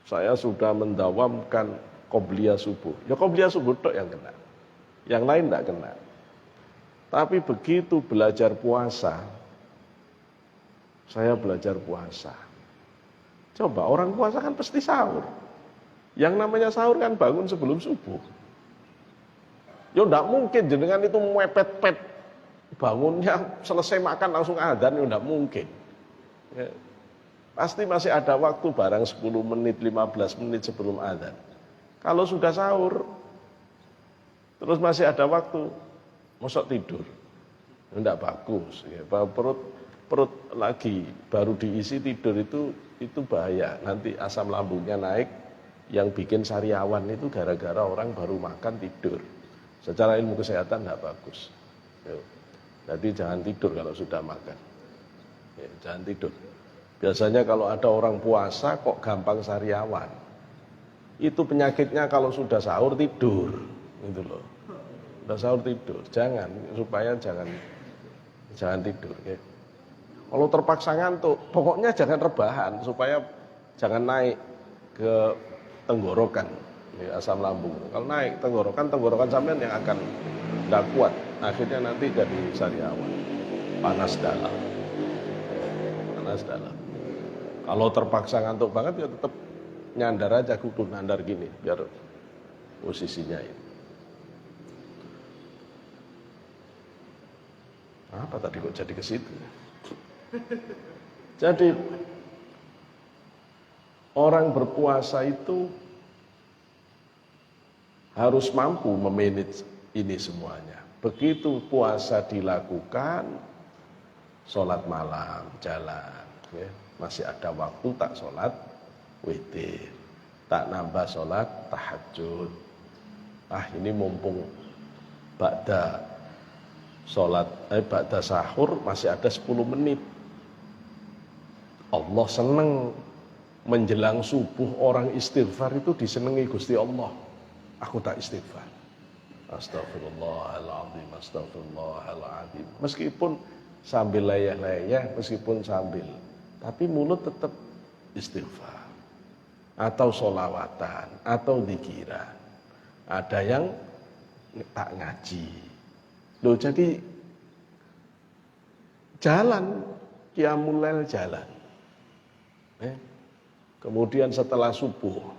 Saya sudah mendawamkan qobliyah subuh. Ya qobliyah subuh tok yang kena. Yang lain tidak kena. Tapi begitu belajar puasa, saya belajar puasa. Coba orang puasa kan pasti sahur. Yang namanya sahur kan bangun sebelum subuh. Ya tidak mungkin jenengan itu mepet-pet bangunnya selesai makan langsung adzan, ya tidak mungkin. Ya. Pasti masih ada waktu barang 10 menit, 15 menit sebelum adzan. Kalau sudah sahur, terus masih ada waktu, mosok tidur. Tidak bagus. Ya. Perut lagi baru diisi tidur itu bahaya. Nanti asam lambungnya naik, yang bikin sariawan itu gara-gara orang baru makan tidur. Secara ilmu kesehatan tidak bagus. Jadi jangan tidur kalau sudah makan. Ya, jangan tidur. Biasanya kalau ada orang puasa kok gampang sariawan. Itu penyakitnya kalau sudah sahur tidur, gitu loh. Sudah sahur tidur, supaya jangan tidur. Ya. Kalau terpaksa ngantuk, pokoknya jangan rebahan supaya jangan naik ke tenggorokan, ya, asam lambung. Kalau naik tenggorokan sampean yang akan tidak kuat, akhirnya nanti jadi sariawan, panas dalam. Kalau terpaksa ngantuk banget ya tetap nyandar aja, kudu nandar gini biar posisinya ini. Apa tadi kok jadi ke situ? Jadi orang berpuasa itu harus mampu memanage ini semuanya. Begitu puasa dilakukan, sholat malam jalan, ya. Masih ada waktu tak sholat witir, tak nambah sholat tahajud. Ini mumpung ba'da sahur masih ada 10 menit. Allah seneng menjelang subuh orang istighfar itu disenangi Gusti Allah. Aku tak istighfar. Astagfirullahaladzim, astagfirullahaladzim. Meskipun sambil layah-layah, tapi mulut tetap istighfar. Atau sholawatan, atau dzikiran. Ada yang tak ngaji. Loh, jadi jalan, qiyamul lail jalan. Kemudian setelah subuh,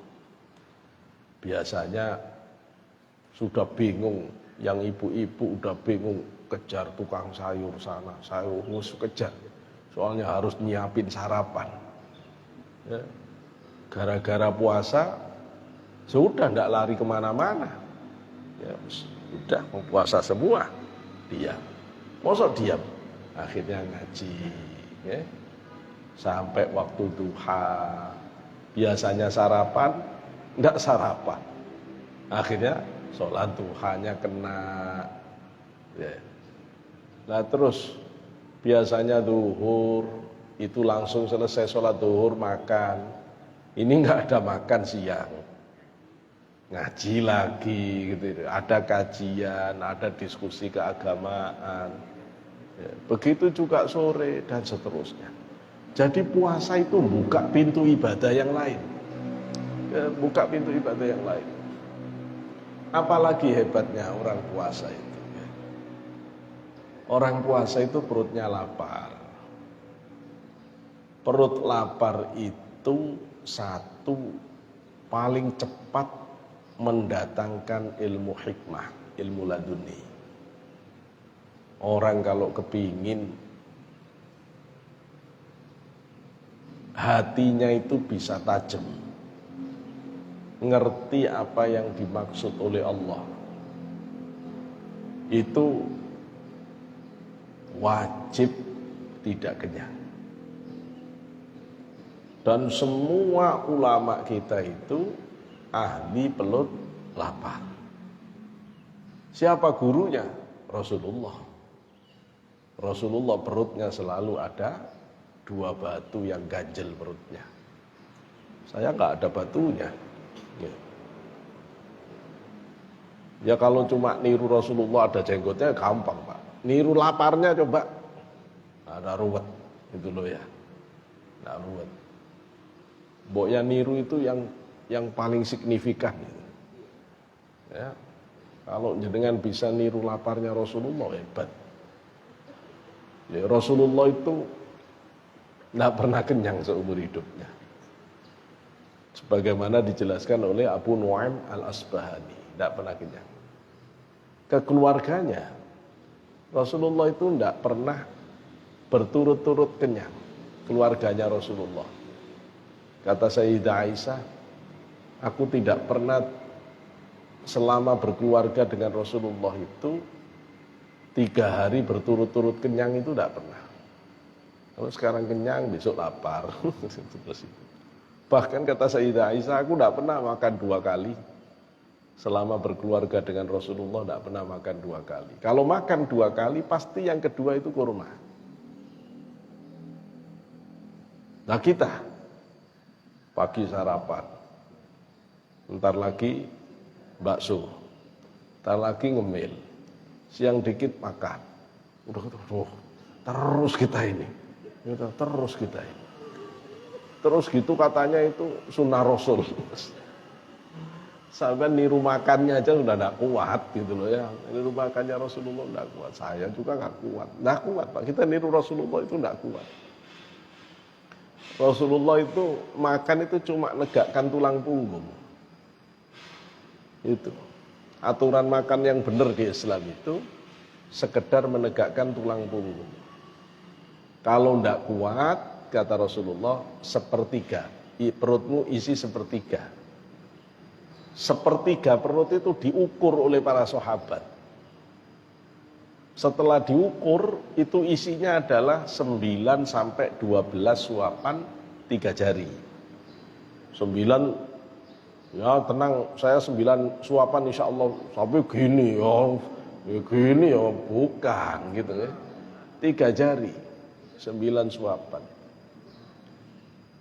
biasanya sudah bingung, yang ibu-ibu udah bingung kejar tukang sayur sana, sayur harus kejar. Soalnya harus nyiapin sarapan. Ya. Gara-gara puasa, sudah tidak lari kemana-mana. Ya, sudah mau puasa semua, diam. Mosok diam, akhirnya ngaji. Ya. Sampai waktu duha, biasanya sarapan, tidak sarapan. Akhirnya sholat duhanya kena. Ya. Nah terus biasanya zuhur itu langsung selesai sholat zuhur makan. Ini nggak ada makan siang, ngaji lagi gitu. Ada kajian, ada diskusi keagamaan. Ya, begitu juga sore dan seterusnya. Jadi puasa itu buka pintu ibadah yang lain. Ya, buka pintu ibadah yang lain. Apalagi hebatnya orang puasa itu. Ya. Orang puasa itu perutnya lapar. Perut lapar itu satu paling cepat mendatangkan ilmu hikmah, ilmu laduni. Orang kalau kepingin hatinya itu bisa tajam, ngerti apa yang dimaksud oleh Allah, itu wajib tidak kenyang. Dan semua ulama kita itu ahli pelut lapar. Siapa gurunya? Rasulullah. Rasulullah perutnya selalu ada 2 batu yang ganjel perutnya. Saya nggak ada batunya. Ya kalau cuma niru Rasulullah ada jenggotnya gampang Pak. Niru laparnya coba, ada ruwet itu loh ya, ada ruwet. Mboknya niru itu yang paling signifikan. Ya, kalau jenengan bisa niru laparnya Rasulullah hebat. Ya, Rasulullah itu tidak pernah kenyang seumur hidupnya. Sebagaimana dijelaskan oleh Abu Nuaim Al-Asbahani, tidak pernah kenyang. Kekeluarganya, Rasulullah itu tidak pernah berturut-turut kenyang. Keluarganya Rasulullah. Kata Sayyidah Aisyah, aku tidak pernah selama berkeluarga dengan Rasulullah itu 3 hari berturut-turut kenyang, itu tidak pernah. Kalau sekarang kenyang, besok lapar. Bahkan kata Sayyidah Aisyah, aku tidak pernah makan 2 kali. Selama berkeluarga dengan Rasulullah tidak pernah makan 2 kali. Kalau makan 2 kali, pasti yang kedua itu kurma. Nah kita, pagi sarapan, ntar lagi bakso, ntar lagi ngemil, siang dikit makan. Udah, terus kita ini. Terus kita ini. Terus gitu katanya itu sunnah Rasul. Sampai niru makannya aja sudah tidak kuat gitu loh ya. Niru makannya Rasulullah tidak kuat. Saya juga nggak kuat. Nggak kuat Pak. Kita niru Rasulullah itu tidak kuat. Rasulullah itu makan itu cuma negakkan tulang punggung. Itu. Aturan makan yang benar di Islam itu sekedar menegakkan tulang punggung. Kalau tidak kuat, kata Rasulullah, sepertiga. Perutmu isi sepertiga. Sepertiga perut itu diukur oleh para sahabat. Setelah diukur, itu isinya adalah 9 sampai 12 suapan 3 jari. 9, ya tenang, saya 9 suapan insya Allah sampai gini ya bukan gitu ya. 3 jari, 9 suapan.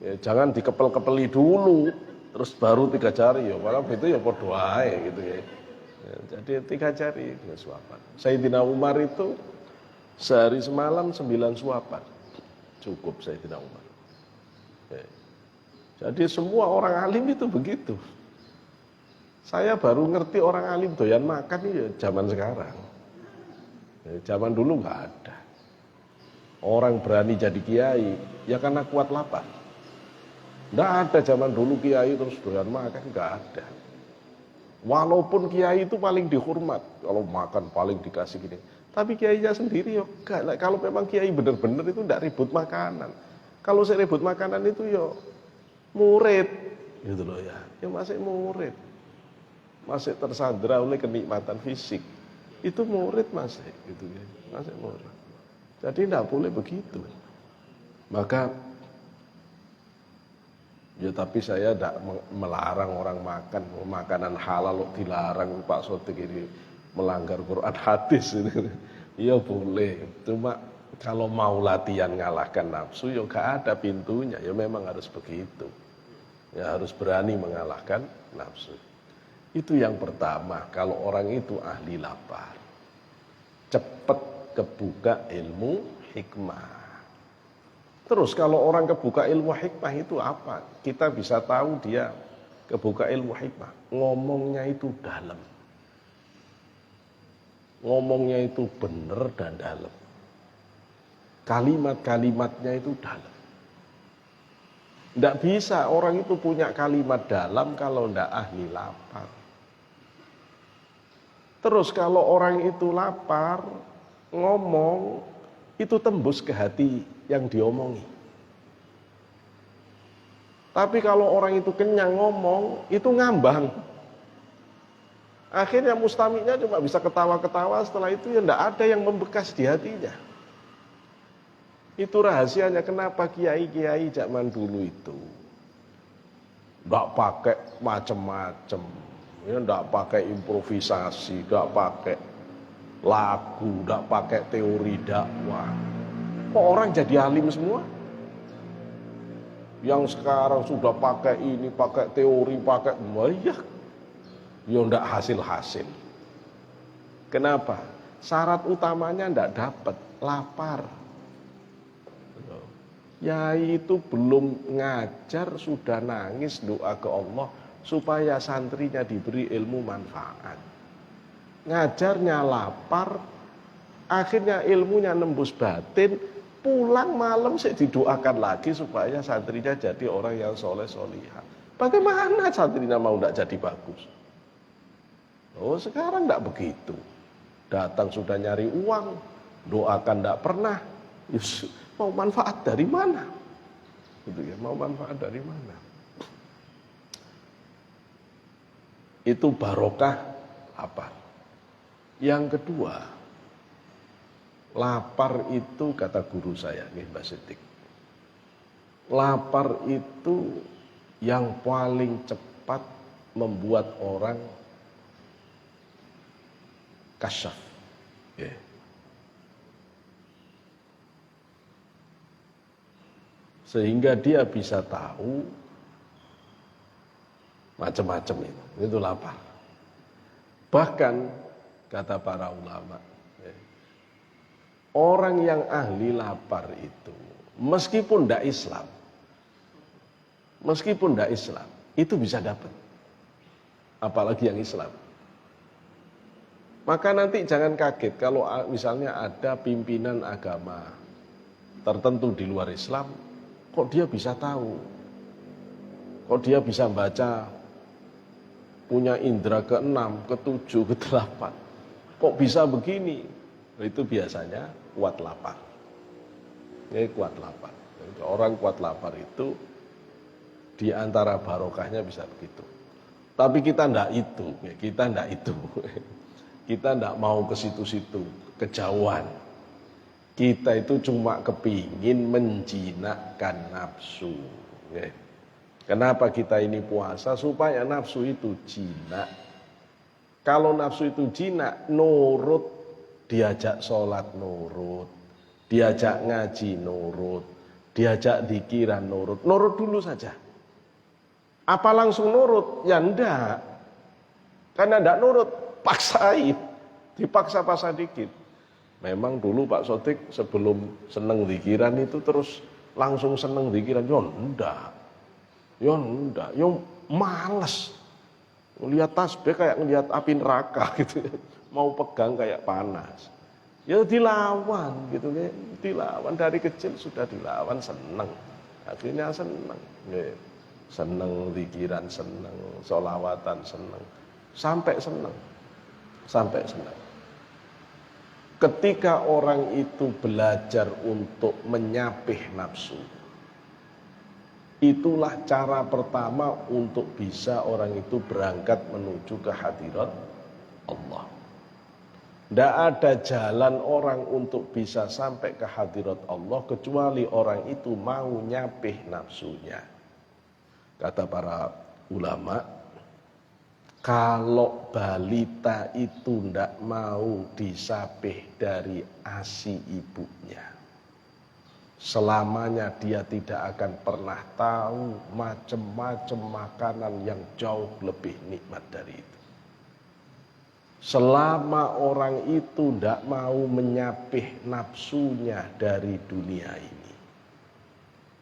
Ya, jangan dikepel-kepeli dulu. Terus baru 3 jari ya, malah itu ya podo ae gitu ya. Ya. Jadi 3 jari 3 suapan. Sayyidina Umar itu sehari semalam 9 suapan. Cukup Sayyidina Umar. Ya. Jadi semua orang alim itu begitu. Saya baru ngerti orang alim doyan makan ya zaman sekarang. Ya, zaman dulu nggak ada. Orang berani jadi kiai ya karena kuat lapar. Nggak ada zaman dulu kiai terus doyan makan, nggak ada. Walaupun kiai itu paling dihormat, kalau makan paling dikasih gini. Tapi kiainya sendiri ya enggak. Kalau memang kiai benar-benar itu nggak ribut makanan. Kalau saya ribut makanan itu ya murid, gitu loh ya. Ya masih murid, masih tersandra oleh kenikmatan fisik. Itu murid masih, gitu ya, masih murid. Jadi nggak boleh begitu. Maka ya tapi saya tidak melarang orang makan. Makanan halal dilarang Pak Sodik ini melanggar Quran hadis. Ya boleh. Cuma kalau mau latihan ngalahkan nafsu ya gak ada pintunya. Ya memang harus begitu. Ya harus berani mengalahkan nafsu. Itu yang pertama. Kalau orang itu ahli lapar, cepat kebuka ilmu hikmah. Terus kalau orang kebuka ilmu hikmah itu apa? Kita bisa tahu dia kebuka ilmu hikmah. Ngomongnya itu dalam. Ngomongnya itu benar dan dalam. Kalimat-kalimatnya itu dalam. Tidak bisa orang itu punya kalimat dalam kalau tidak ahli lapar. Terus kalau orang itu lapar, ngomong, itu tembus ke hati yang diomongi. Tapi kalau orang itu kenyang ngomong, itu ngambang. Akhirnya mustami'nya cuma bisa ketawa-ketawa, setelah itu ya tidak ada yang membekas di hatinya. Itu rahasianya kenapa kiai-kiai zaman dulu itu tidak pakai macam-macam, ya, tidak pakai improvisasi, tidak pakai lagu, tidak pakai teori dakwah. Kok orang jadi alim semua? Yang sekarang sudah pakai ini, pakai teori, pakai ya tidak hasil-hasil. Kenapa? Syarat utamanya tidak dapat, lapar. Yai itu belum ngajar sudah nangis doa ke Allah supaya santrinya diberi ilmu manfaat. Ngajarnya lapar, akhirnya ilmunya nembus batin, pulang malam saya didoakan lagi supaya santrinya jadi orang yang soleh solihah. Bagaimana santrinya mau tidak jadi bagus? Oh sekarang tidak begitu. Datang sudah nyari uang, doakan tidak pernah. Yus, mau manfaat dari mana? Gitu ya, mau manfaat dari mana? Itu barokah lapar. Yang kedua, lapar itu kata guru saya, Mbak Sidik. Lapar itu yang paling cepat membuat orang kasyaf. Yeah. Sehingga dia bisa tahu macam-macam itu lapar. Bahkan kata para ulama, orang yang ahli lapar itu meskipun tidak Islam, itu bisa dapat. Apalagi yang Islam. Maka nanti jangan kaget kalau misalnya ada pimpinan agama tertentu di luar Islam, kok dia bisa tahu? Kok dia bisa baca, punya indera ke-6, ke-7, ke-8? Kok bisa begini? Itu biasanya kuat lapar. Ini kuat lapar. Orang kuat lapar itu di antara barokahnya bisa begitu. Tapi kita ndak itu. Kita ndak mau ke situ-situ, kejauhan. Kita itu cuma kepingin menjinakkan nafsu. Kenapa kita ini puasa? Supaya nafsu itu jinak. Kalau nafsu itu jinak, nurut, diajak sholat nurut, diajak ngaji nurut, diajak dzikiran nurut. Nurut dulu saja. Apa langsung nurut? Ya enggak. Karena enggak nurut, paksain. Dipaksa-paksa dikit. Memang dulu Pak Sodik sebelum seneng dzikiran itu terus langsung seneng dzikiran. Ya enggak, males. Lihat tasbih kayak ngelihat api neraka gitu. Mau pegang kayak panas. Ya dilawan gitu ya. Dilawan dari kecil sudah dilawan, seneng. Akhirnya seneng. Seneng dzikiran, seneng sholawatan, seneng. Sampai seneng. Ketika orang itu belajar untuk menyapih nafsu, itulah cara pertama untuk bisa orang itu berangkat menuju ke hadirat Allah. Tidak ada jalan orang untuk bisa sampai ke hadirat Allah kecuali orang itu mau nyapih nafsunya. Kata para ulama, kalau balita itu tidak mau disapih dari ASI ibunya, selamanya dia tidak akan pernah tahu macam-macam makanan yang jauh lebih nikmat dari itu. Selama orang itu tidak mau menyapih nafsunya dari dunia ini,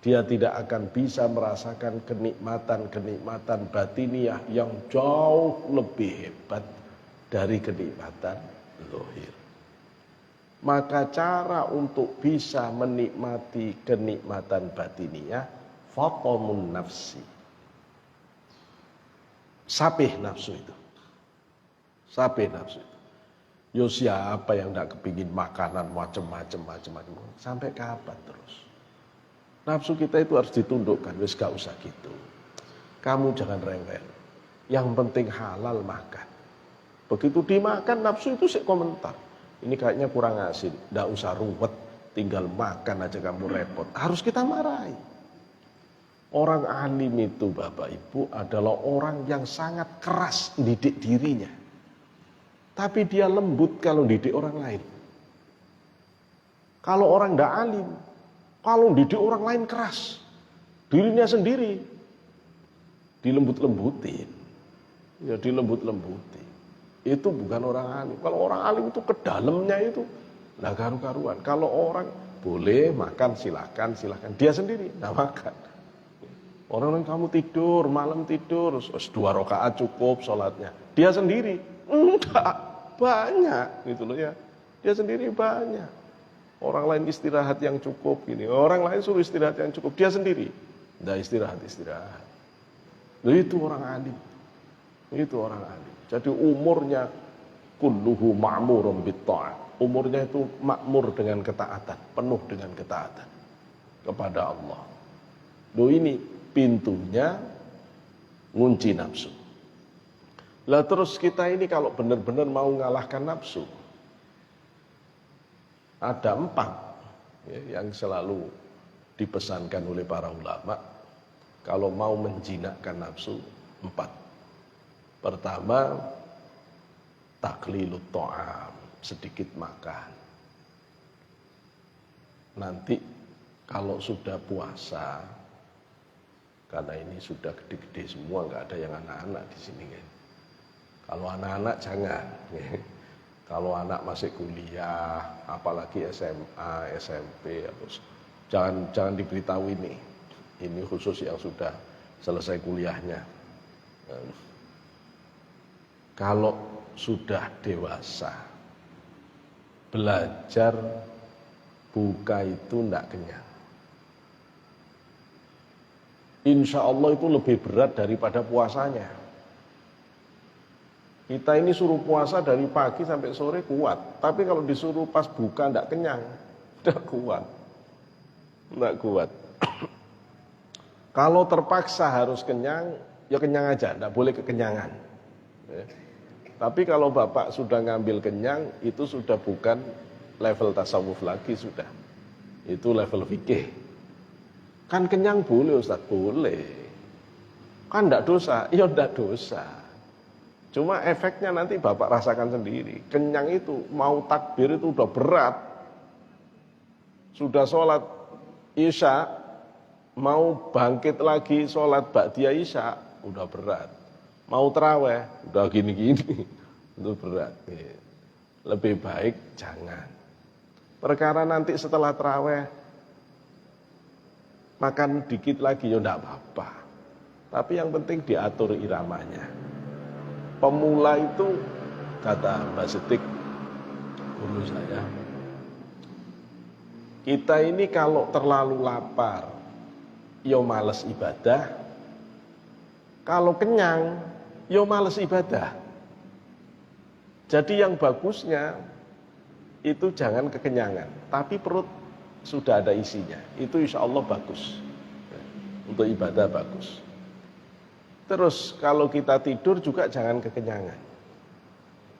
dia tidak akan bisa merasakan kenikmatan batiniah yang jauh lebih hebat dari kenikmatan zahir. Maka cara untuk bisa menikmati kenikmatan batiniah, fatamun nafsi. Sapih nafsu itu. Yo siapa yang tidak kepingin makanan macam-macam. Sampai kapan terus? Nafsu kita itu harus ditundukkan, wis gak usah gitu. Kamu jangan rewel. Yang penting halal makan. Begitu dimakan nafsu itu sih komentar. Ini kayaknya kurang asin, ndak usah ruwet, tinggal makan aja kamu repot. Harus kita marahi. Orang alim itu Bapak Ibu adalah orang yang sangat keras didik dirinya. Tapi dia lembut kalau didik orang lain. Kalau orang ndak alim, kalau didik orang lain keras, dirinya sendiri dilembut-lembutin. Ya dilembut-lembutin. Itu bukan orang alim. Kalau orang alim itu ke dalamnya itu lah karu-karuan. Kalau orang boleh makan silakan. Dia sendiri nggak makan. Orang kamu tidur, malam tidur, 2 rakaat cukup sholatnya. Dia sendiri enggak banyak gitu loh ya. Dia sendiri banyak. Orang lain istirahat yang cukup gini. Orang lain suruh istirahat yang cukup. Dia sendiri enggak istirahat. Nah, itu orang alim. Itu orang alim. Jadi umurnya kulluhu ma'murun bitta'ah. Umurnya itu makmur dengan ketaatan, penuh dengan ketaatan kepada Allah. Loh ini pintunya ngunci nafsu. Lah terus kita ini kalau benar-benar mau ngalahkan nafsu, ada 4 ya, yang selalu dipesankan oleh para ulama. Kalau mau menjinakkan nafsu, 4. Pertama, taklilut ta'am, sedikit makan. Nanti kalau sudah puasa, karena ini sudah gede-gede semua, nggak ada yang anak-anak di sini kan. Kalau anak-anak jangan. Kalau anak masih kuliah, apalagi SMA, SMP, jangan diberitahu ini. Ini khusus yang sudah selesai kuliahnya. Kalau sudah dewasa, belajar buka itu nggak kenyang. Insya Allah itu lebih berat daripada puasanya. Kita ini suruh puasa dari pagi sampai sore kuat. Tapi kalau disuruh pas buka nggak kenyang, nggak kuat. Nggak kuat. Kalau terpaksa harus kenyang, ya kenyang aja, nggak boleh kekenyangan. Ya. Tapi kalau Bapak sudah ngambil kenyang, itu sudah bukan level tasawuf lagi sudah. Itu level fikih. Kan kenyang boleh Ustaz? Boleh. Kan enggak dosa? Iya enggak dosa. Cuma efeknya nanti Bapak rasakan sendiri. Kenyang itu, mau takbir itu udah berat. Sudah sholat Isya, mau bangkit lagi sholat Ba'diyah Isya, udah berat. Mau terawih, udah gini-gini, itu berat. Lebih baik jangan. Perkara nanti setelah terawih, makan dikit lagi ya enggak apa-apa. Tapi yang penting diatur iramanya. Pemula itu, kata Mbak Setik, guru saya, kita ini kalau terlalu lapar, ya males ibadah. Kalau kenyang, ya males ibadah. Jadi yang bagusnya, itu jangan kekenyangan. Tapi perut sudah ada isinya. Itu insya Allah bagus. Untuk ibadah bagus. Terus kalau kita tidur juga jangan kekenyangan.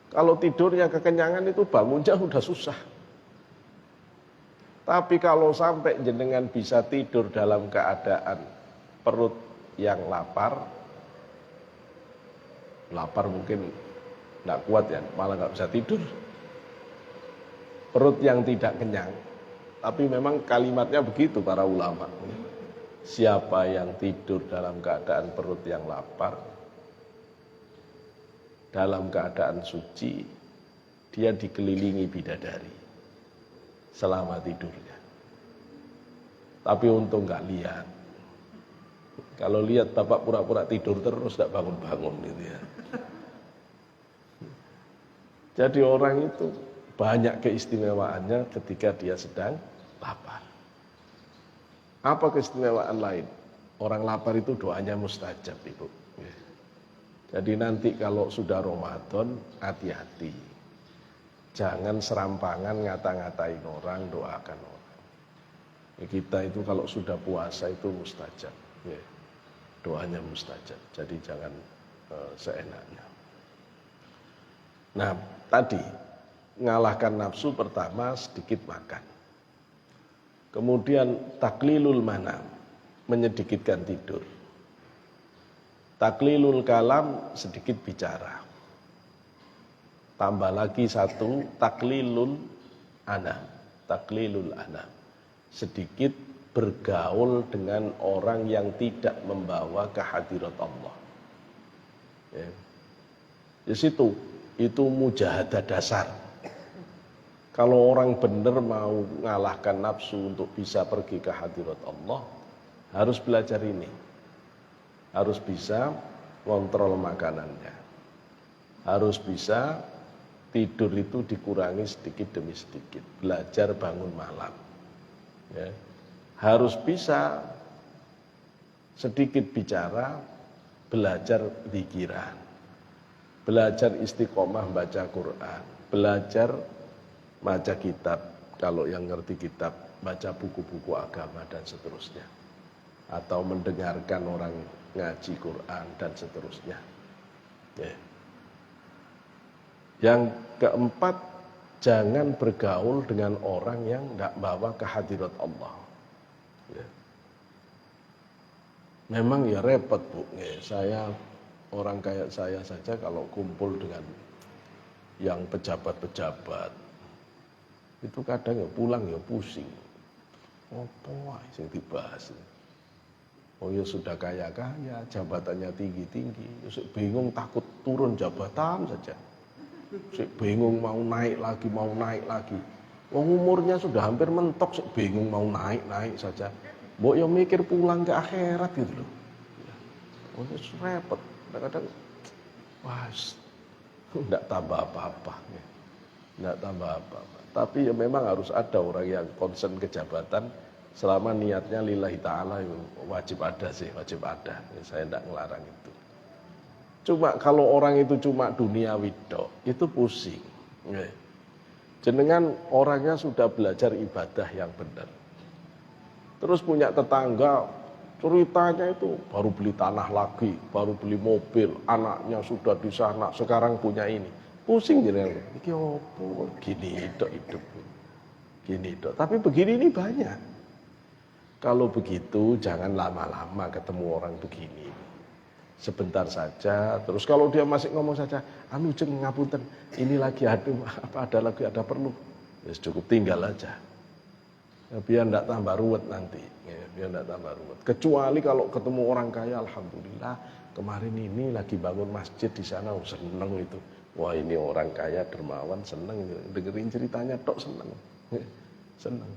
Kalau tidurnya kekenyangan itu bangunnya udah susah. Tapi kalau sampai jenengan bisa tidur dalam keadaan perut yang lapar mungkin nggak kuat ya, malah nggak bisa tidur. Perut yang tidak kenyang. Tapi memang kalimatnya begitu para ulama. Siapa yang tidur dalam keadaan perut yang lapar, dalam keadaan suci, dia dikelilingi bidadari selama tidurnya. Tapi untung nggak lihat. Kalau lihat Bapak pura-pura tidur terus, tidak bangun-bangun gitu ya. Jadi orang itu banyak keistimewaannya ketika dia sedang lapar. Apa keistimewaan lain? Orang lapar itu doanya mustajab, Ibu. Jadi nanti kalau sudah Ramadan, hati-hati. Jangan serampangan ngata-ngatain orang, doakan orang. Kita itu kalau sudah puasa itu mustajab, ya. Doanya mustajab. Jadi jangan seenaknya. Nah, tadi ngalahkan nafsu pertama sedikit makan. Kemudian taklilul manam, menyedikitkan tidur. Taklilul kalam, sedikit bicara. Tambah lagi satu, taklilul anam. Taklilul anam, sedikit bergaul dengan orang yang tidak membawa kehadirat Allah. Ya. Di situ, itu mujahadah dasar. Kalau orang benar mau mengalahkan nafsu untuk bisa pergi ke hadirat Allah, harus belajar ini. Harus bisa kontrol makanannya. Harus bisa tidur itu dikurangi sedikit demi sedikit. Belajar bangun malam. Ya. Harus bisa sedikit bicara, belajar dzikiran. Belajar istiqomah baca Quran. Belajar baca kitab. Kalau yang ngerti kitab, baca buku-buku agama dan seterusnya. Atau mendengarkan orang ngaji Quran dan seterusnya. Ya. Yang keempat, jangan bergaul dengan orang yang tidak bawa kehadirat Allah. Ya. Memang ya repot, Bu. Ya, saya orang kayak saya saja kalau kumpul dengan yang pejabat-pejabat, itu kadang ya pulang ya pusing. Apa yang dibahas? Oh ya sudah kaya-kaya, jabatannya tinggi-tinggi, ya bingung takut turun jabatan saja. Bingung mau naik lagi. Wong umurnya sudah hampir mentok, bingung mau naik saja. Mbok yo mikir pulang ke akhirat gitu loh. Oh itu repot. Kadang-kadang wah, enggak tambah apa-apa. Enggak tambah apa-apa. Tapi ya memang harus ada orang yang concern ke jabatan. Selama niatnya lillahi ta'ala, wajib ada sih, wajib ada. Saya tidak ngelarang itu. Cuma kalau orang itu cuma duniawi tok, itu pusing. Jenengan orangnya sudah belajar ibadah yang benar. Terus punya tetangga, ceritanya itu baru beli tanah lagi, baru beli mobil, anaknya sudah di sana, sekarang punya ini. Pusing jenengan. Iki opo? Gini tok hidup. Gini tok. Tapi begini ini banyak. Kalau begitu jangan lama-lama ketemu orang begini. Sebentar saja. Terus kalau dia masih ngomong saja, anu jeng ngapunten, ini lagi ada perlu. Ya cukup tinggal aja. Ya, biar enggak tambah ruwet nanti. Ya, biar enggak tambah ruwet. Kecuali kalau ketemu orang kaya, alhamdulillah kemarin ini lagi bangun masjid di sana, seneng itu. Wah ini orang kaya dermawan, seneng dengerin ceritanya tok seneng. Ya, seneng.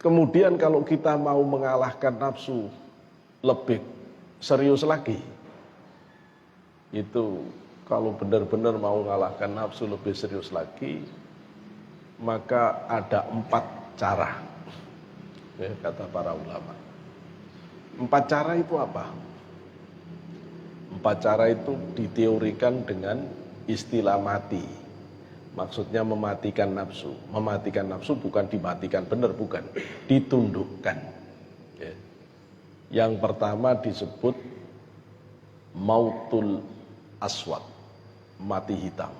Kemudian kalau kita mau mengalahkan nafsu lebih serius lagi, itu kalau benar-benar mau mengalahkan nafsu lebih serius lagi, maka ada 4 cara, ya, kata para ulama. 4 cara itu apa? 4 cara itu diteorikan dengan istilah mati. Maksudnya mematikan nafsu. Mematikan nafsu bukan dimatikan, benar bukan. Ditundukkan. Ya. Yang pertama disebut mautul aswad, mati hitam.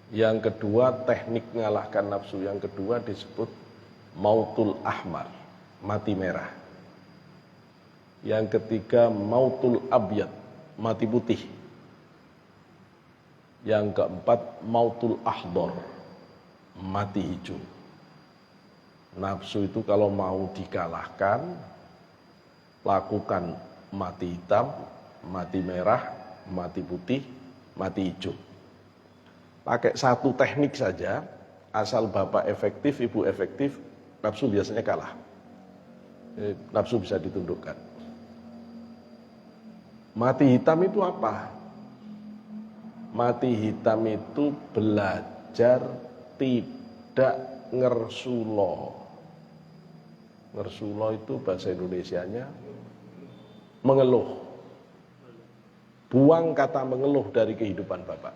Yang kedua teknik mengalahkan nafsu. Yang kedua disebut mautul ahmar, mati merah. Yang ketiga mautul abyad, mati putih. Yang keempat mautul ahdor, mati hijau. Nafsu itu kalau mau dikalahkan, lakukan mati hitam, mati merah, mati putih, mati hijau. Pakai 1 teknik saja, asal bapak efektif, ibu efektif, nafsu biasanya kalah. Nafsu bisa ditundukkan. Mati hitam itu apa? Mati hitam itu belajar tidak ngersulo. Ngersulo itu bahasa Indonesianya mengeluh. Buang kata mengeluh dari kehidupan Bapak.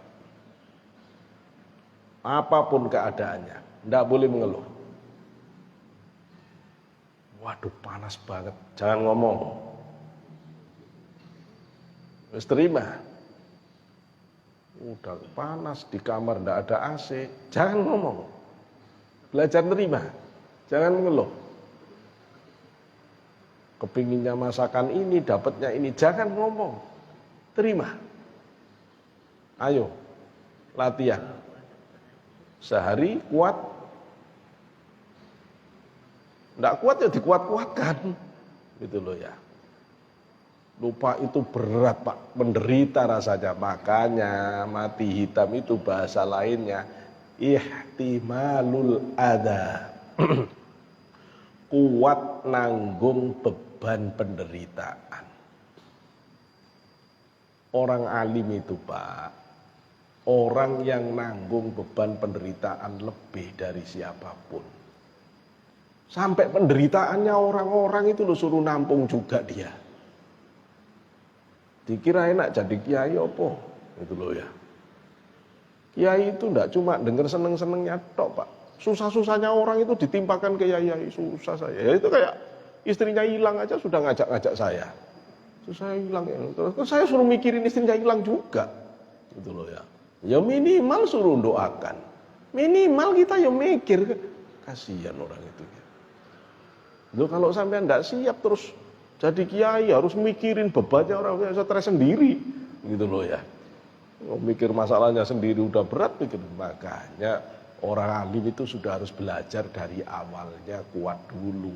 apapun keadaannya, tidak boleh mengeluh. Waduh, panas banget, jangan ngomong. Wis terima. Udah panas di kamar, tidak ada AC, jangan ngomong. Belajar terima, jangan mengeluh. Kepinginnya masakan ini, dapatnya ini, jangan ngomong. Terima. Ayo, latihan. Sehari kuat. Tidak kuat ya dikuat-kuatkan. Gitu loh ya. Lupa itu berat Pak, menderita rasanya. Makanya mati hitam itu bahasa lainnya ihtimalul adha. Kuat nanggung beban penderitaan. Orang alim itu Pak, orang yang nanggung beban penderitaan lebih dari siapapun. Sampai penderitaannya orang-orang itu lo suruh nampung juga dia. Dikira enak jadi kiai apa? Itu loh ya. Kiai itu enggak cuma dengar seneng-senengnya tok, Pak. Susah-susahnya orang itu ditimpakan ke kiai, susah saya. Ya itu kayak istrinya hilang aja sudah ngajak-ngajak saya. Susah hilang ya. Terus saya suruh mikirin istrinya hilang juga. Gitu loh ya. Ya minimal suruh doakan. Minimal kita ya mikir. Kasihan orang itu. Loh kalau sampai enggak siap terus jadi kiai harus mikirin bebannya orang stres sendiri, gitu loh ya. Mikir masalahnya sendiri udah berat mikir. Makanya orang alim itu sudah harus belajar dari awalnya kuat dulu.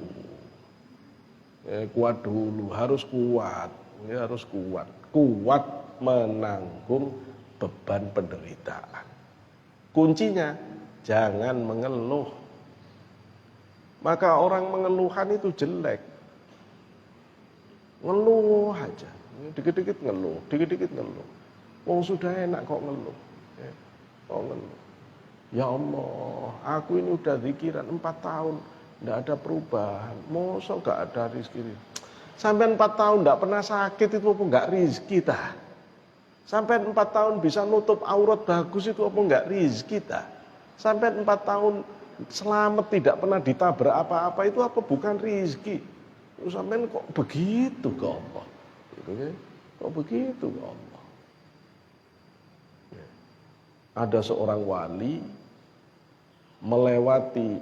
Kuat dulu, harus kuat, ya harus kuat. Kuat menanggung beban penderitaan. Kuncinya jangan mengeluh. Maka orang mengeluhan itu jelek. Ngeluh aja, dikit-dikit ngeluh, dikit-dikit ngeluh. Wong sudah enak kok ngeluh. Kok ngeluh. Ya Allah, aku ini udah zikiran 4 tahun, enggak ada perubahan. Mosok enggak ada rezeki. Sampai 4 tahun enggak pernah sakit itu apa enggak rezeki ta? Sampai 4 tahun bisa nutup aurat bagus itu apa enggak rezeki ta? Sampai 4 tahun selamat tidak pernah ditabrak apa-apa itu apa bukan rezeki? Sampai kok begitu ke Allah? Gitu kan? Kok begitu ke Allah? Ya. Ada seorang wali melewati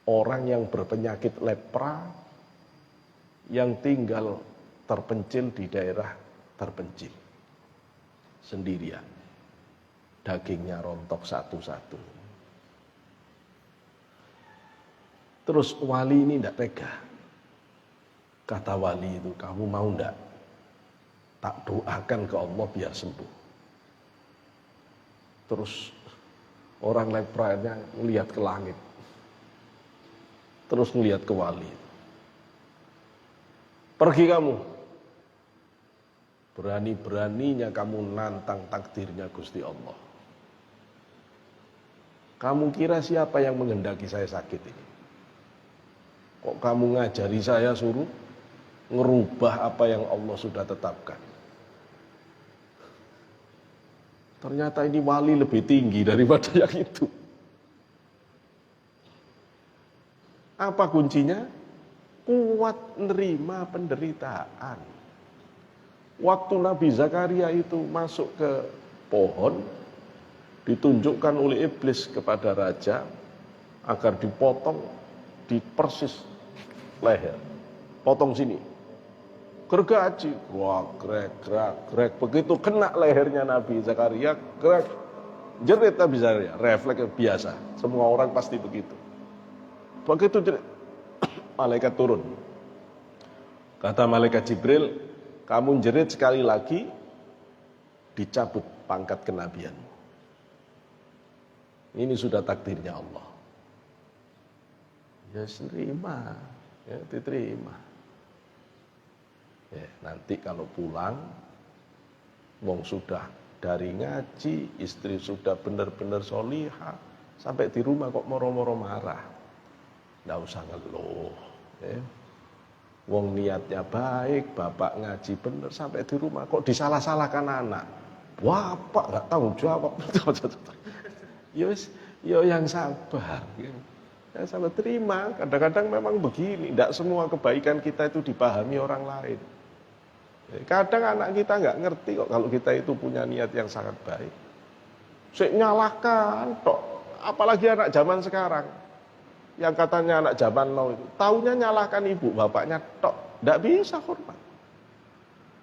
orang yang berpenyakit lepra yang tinggal terpencil di daerah terpencil sendirian. Dagingnya rontok satu-satu. Terus wali ini tidak tega. Kata wali itu, kamu mau tidak? Tak doakan ke Allah biar sembuh. Terus orang lepranya melihat ke langit. Terus melihat ke wali. Pergi kamu. Berani-beraninya kamu nantang takdirnya Gusti Allah. Kamu kira siapa yang menghendaki saya sakit ini? Kok kamu ngajari saya suruh ngerubah apa yang Allah sudah tetapkan? Ternyata ini wali lebih tinggi daripada yang itu. Apa kuncinya? Kuat nerima penderitaan. Waktu Nabi Zakaria itu masuk ke pohon, ditunjukkan oleh iblis kepada raja agar dipotong di persis leher, potong sini, gergaji, grek, begitu kena lehernya Nabi Zakaria, grek, jerit Nabi Zakaria, refleks biasa, semua orang pasti begitu. Begitu jerit, malaikat turun, kata malaikat Jibril, kamu jerit sekali lagi, dicabut pangkat kenabian. Ini sudah takdirnya Allah. Ya terima, ya diterima. Ya, nanti kalau pulang, wong sudah dari ngaji, istri sudah benar-benar solihah, sampai di rumah kok moro-moro marah, nggak usah ngeluh. Ya. Wong niatnya baik, bapak ngaji bener, sampai di rumah kok disalah-salahkan anak. Bapak nggak tanggung jawab. Yo yang sabar. Ya sabar terima. Kadang-kadang memang begini. Tidak semua kebaikan kita itu dipahami orang lain. Kadang anak kita nggak ngerti kok kalau kita itu punya niat yang sangat baik. Nyalahkan tok. Apalagi anak zaman sekarang. Yang katanya anak zaman now itu. Taunya nyalahkan ibu bapaknya tok. Nggak bisa hormat.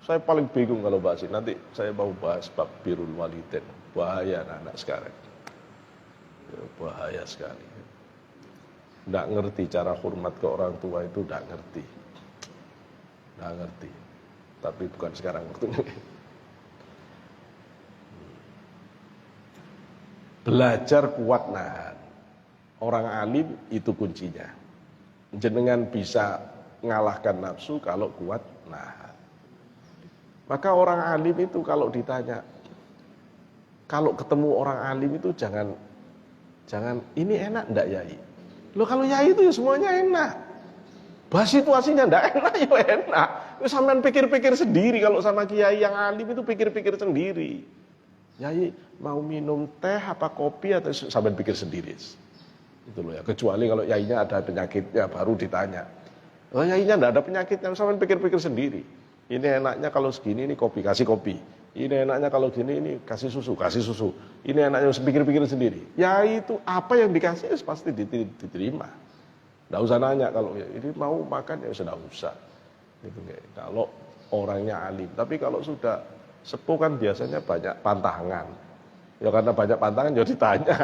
Saya paling bingung kalau bahas ini. Nanti saya mau bahas bab birrul walidain. Bahaya anak-anak sekarang. Bahaya sekali. Nggak ngerti cara hormat ke orang tua itu, nggak ngerti. Nggak ngerti. Tapi bukan sekarang waktunya. Belajar kuat nahan. Orang alim itu kuncinya. Jenengan bisa ngalahkan nafsu kalau kuat nahan. Maka orang alim itu kalau ditanya, kalau ketemu orang alim itu jangan ini enak ndak yai? Loh kalau yai itu ya semuanya enak. Bahas situasinya ndak enak ya enak. Sampean pikir-pikir sendiri kalau sama kiai yang alim itu pikir-pikir sendiri. Yai mau minum teh apa kopi atau sampean pikir sendiri. Itu loh ya. Kecuali kalau yainya ada penyakitnya baru ditanya. Oh yainya ndak ada penyakitnya, sampean pikir-pikir sendiri. Ini enaknya kalau segini ini kopi, kasih kopi. Ini enaknya kalau gini ini kasih susu, kasih susu. Ini enaknya pikir-pikir sendiri. Ya itu apa yang dikasih pasti diterima. Nggak usah nanya kalau ya, ini mau makan ya sudah usah. Gitu, kalau orangnya alim. Tapi kalau sudah sepuh kan biasanya banyak pantangan. Ya karena banyak pantangan jadi ditanya.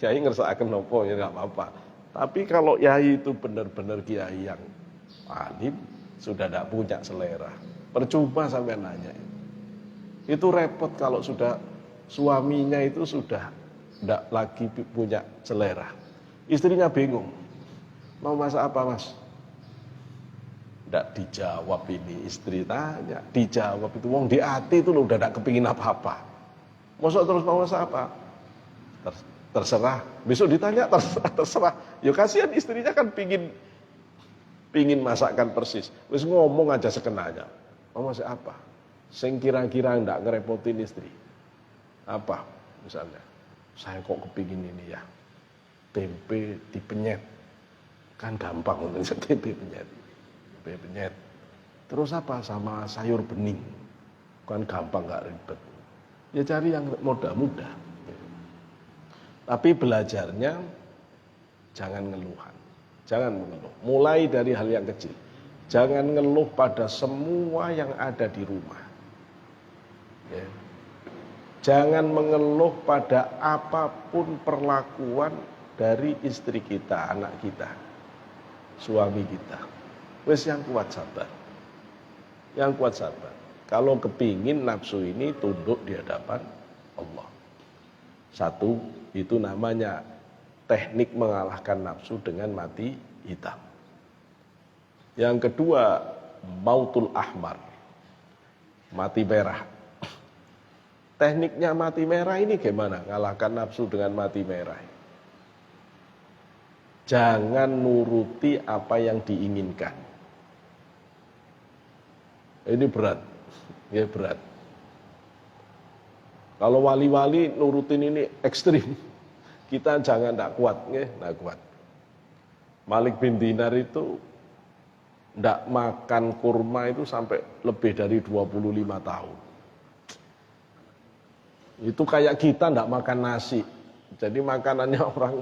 Kiai ngersakaken nopo ya nggak apa-apa. Tapi kalau yai itu benar-benar kiai yang alim, sudah tidak punya selera. Percuma sampai nanya. Itu repot kalau sudah suaminya itu sudah tidak lagi punya selera. Istrinya bingung. Mau masak apa mas? Tidak dijawab ini istri tanya. Dijawab itu wong di hati itu udah tidak kepingin apa-apa. Masa terus mau masak apa? Terserah. Besok ditanya terserah. Ya kasihan istrinya kan pingin masakkan persis. Wis ngomong aja sekenanya. Mau masak apa? Sing kira-kira ndak ngerepotin istri. Apa? Misalnya, saya kok kepingin ini ya. Tempe dipenyet. Kan gampang untuk tempe penyet. Tempe penyet. Terus apa? Sama sayur bening. Kan gampang enggak ribet. Ya cari yang mudah-mudah. Tapi belajarnya jangan ngeluhan. Jangan mengeluh. Mulai dari hal yang kecil. Jangan ngeluh pada semua yang ada di rumah. Ya. Jangan mengeluh pada apapun perlakuan dari istri kita, anak kita, suami kita. Wes yang kuat sabar. Yang kuat sabar. Kalau kepingin nafsu ini tunduk di hadapan Allah. Satu, itu namanya teknik mengalahkan nafsu dengan mati hitam. Yang kedua, mautul ahmar. Mati merah. Tekniknya mati merah ini gimana? Ngalahkan nafsu dengan mati merah. Jangan nuruti apa yang diinginkan. Ini berat. Ya berat. Kalau wali-wali nurutin ini ekstrim. Kita jangan tidak kuat, tidak kuat. Malik bin Dinar itu tidak makan kurma itu sampai lebih dari 25 tahun. Itu kayak kita tidak makan nasi. Jadi makanannya orang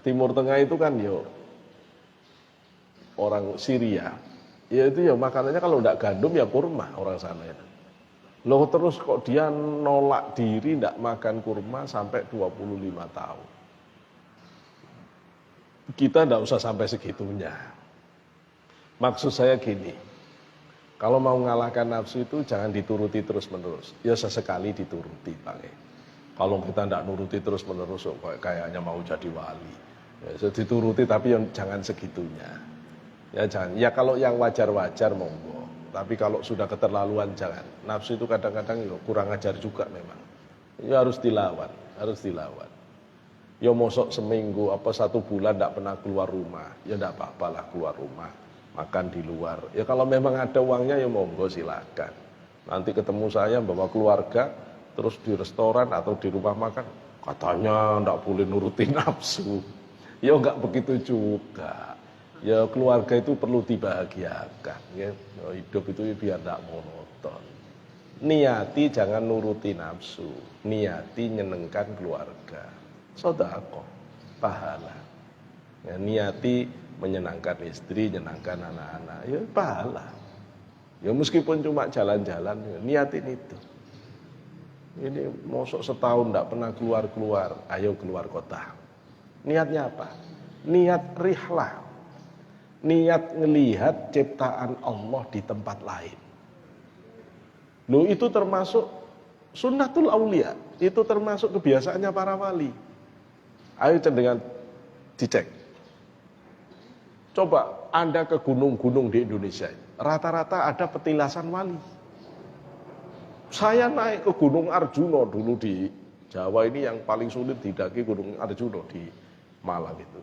Timur Tengah itu kan yo orang Syria. Ya itu ya makanannya kalau tidak gandum ya kurma orang sana itu. Loh terus kok dia nolak diri tidak makan kurma sampai 25 tahun. Kita tidak usah sampai segitunya. Maksud saya gini, kalau mau mengalahkan nafsu itu jangan dituruti terus-menerus. Ya sesekali dituruti, Pak. Kalau kita tidak nuruti terus-menerus, kayaknya mau jadi wali. Ya, dituruti tapi jangan segitunya. Ya jangan. Ya kalau yang wajar-wajar monggo. Tapi kalau sudah keterlaluan jangan. Nafsu itu kadang-kadang kurang ajar juga memang. Ya harus dilawan, harus dilawan. Ya mosok seminggu apa 1 bulan tidak pernah keluar rumah. Ya tidak apa-apalah keluar rumah. Makan di luar. Ya kalau memang ada uangnya ya monggo silakan. Nanti ketemu saya bawa keluarga, terus di restoran atau di rumah makan, katanya ndak boleh nuruti nafsu. Ya enggak begitu juga. Ya keluarga itu perlu dibahagiakan. Ya. Hidup itu biar ndak monoton. Niati jangan nuruti nafsu. Niati nyenengkan keluarga. Sedekah, pahala. Ya, niati menyenangkan istri, menyenangkan anak-anak. Ya pahala. Ya meskipun cuma jalan-jalan, ya, niatin itu. Ini mosok setahun tidak pernah keluar-keluar, ayo keluar kota. Niatnya apa? Niat rihlah. Niat ngelihat ciptaan Allah di tempat lain. Loh itu termasuk sunnatul aulia. Itu termasuk kebiasaannya para wali. Ayo cenderung dicek. Coba Anda ke gunung-gunung di Indonesia. Rata-rata ada petilasan wali. Saya naik ke Gunung Arjuno dulu di Jawa ini yang paling sulit didaki Gunung Arjuno di Malang itu.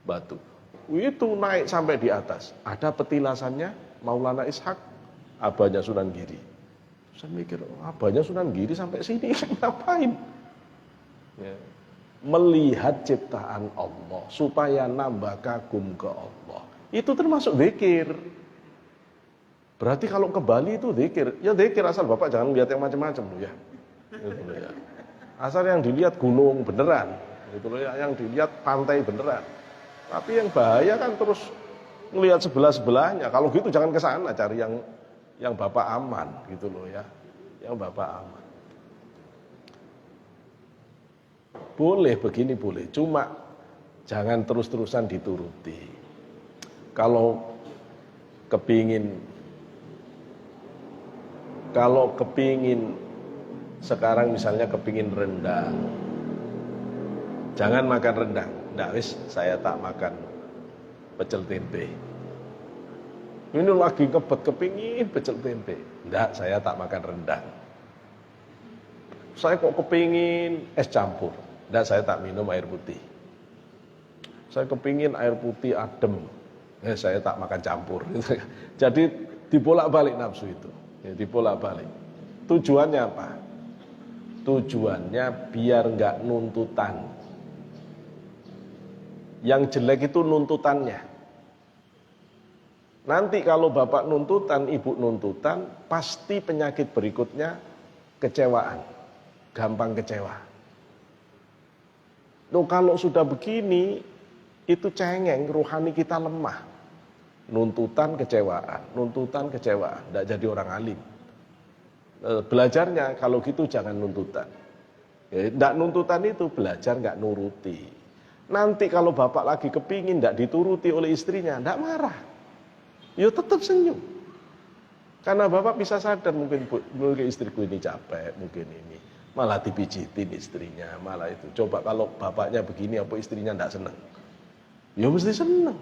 Batu. Itu naik sampai di atas. Ada petilasannya Maulana Ishak, abahnya Sunan Giri. Saya mikir, abahnya Sunan Giri sampai sini ngapain? Ya. Melihat ciptaan Allah supaya nambah kagum ke Allah. Itu termasuk zikir. Berarti kalau ke Bali itu zikir, ya zikir asal Bapak jangan lihat yang macam-macam loh ya. Gitu loh ya. Asal yang dilihat gunung beneran, gitu loh ya, yang dilihat pantai beneran. Tapi yang bahaya kan terus ngelihat sebelah-sebelahnya. Kalau gitu jangan ke sana, cari yang Bapak aman gitu loh ya. Yang Bapak aman. Boleh begini boleh, cuma jangan terus-terusan dituruti. Kalau kepingin sekarang misalnya kepingin rendang, jangan makan rendang. Nggak wis, saya tak makan pecel tempe. Ini lagi ngebet kepingin pecel tempe. Nggak, saya tak makan rendang. Saya kok kepingin es campur. Nggak, saya tak minum air putih. Saya kepingin air putih adem. Saya tak makan campur. Jadi dibolak-balik nafsu itu. Ya, dibolak-balik. Tujuannya apa? Tujuannya biar nggak nuntutan. Yang jelek itu nuntutannya. Nanti kalau bapak nuntutan, ibu nuntutan, pasti penyakit berikutnya kecewaan. Gampang kecewa. Loh, kalau sudah begini, itu cengeng, rohani kita lemah. Nuntutan kecewaan, tidak jadi orang alim. Belajarnya kalau gitu jangan nuntutan. Tidak nuntutan itu belajar nggak nuruti. Nanti kalau bapak lagi kepingin tidak dituruti oleh istrinya, tidak marah. Ya tetap senyum. Karena bapak bisa sadar mungkin istriku ini capek, mungkin ini. Malah dipijitin istrinya, malah itu. Coba kalau bapaknya begini apa istrinya tidak senang. Ya mesti senang.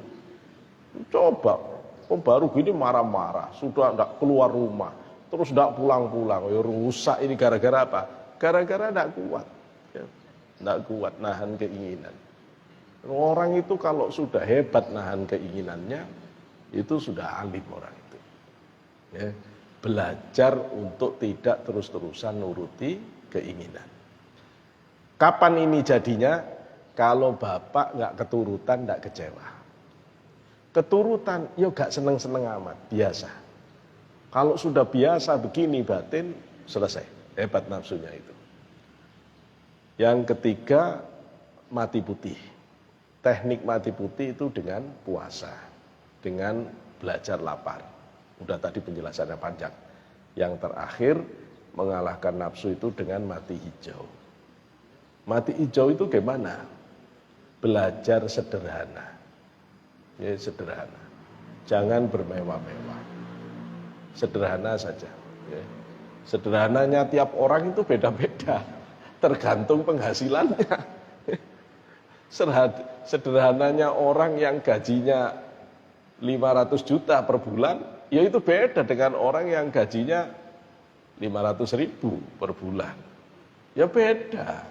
Coba, baru gini marah-marah, sudah tidak keluar rumah, terus tidak pulang-pulang, ya rusak ini gara-gara apa? Gara-gara tidak kuat, ya. Tidak kuat nahan keinginan. Orang itu kalau sudah hebat nahan keinginannya, itu sudah alim orang itu. Ya. Belajar untuk tidak terus-terusan nuruti keinginan. Kapan ini jadinya? Kalau bapak nggak keturutan, nggak kecewa. Keturutan, ya gak seneng-seneng amat, biasa. Kalau sudah biasa begini batin, selesai. Hebat nafsunya itu. Yang ketiga, mati putih. Teknik mati putih itu dengan puasa. Dengan belajar lapar. Udah tadi penjelasannya panjang. Yang terakhir, mengalahkan nafsu itu dengan mati hijau. Mati hijau itu gimana? Belajar sederhana. Ya, sederhana, jangan bermewah-mewah, sederhana saja. Ya. Sederhananya tiap orang itu beda-beda, tergantung penghasilannya. Sederhananya orang yang gajinya 500 juta per bulan, ya itu beda dengan orang yang gajinya 500.000 per bulan. Ya beda.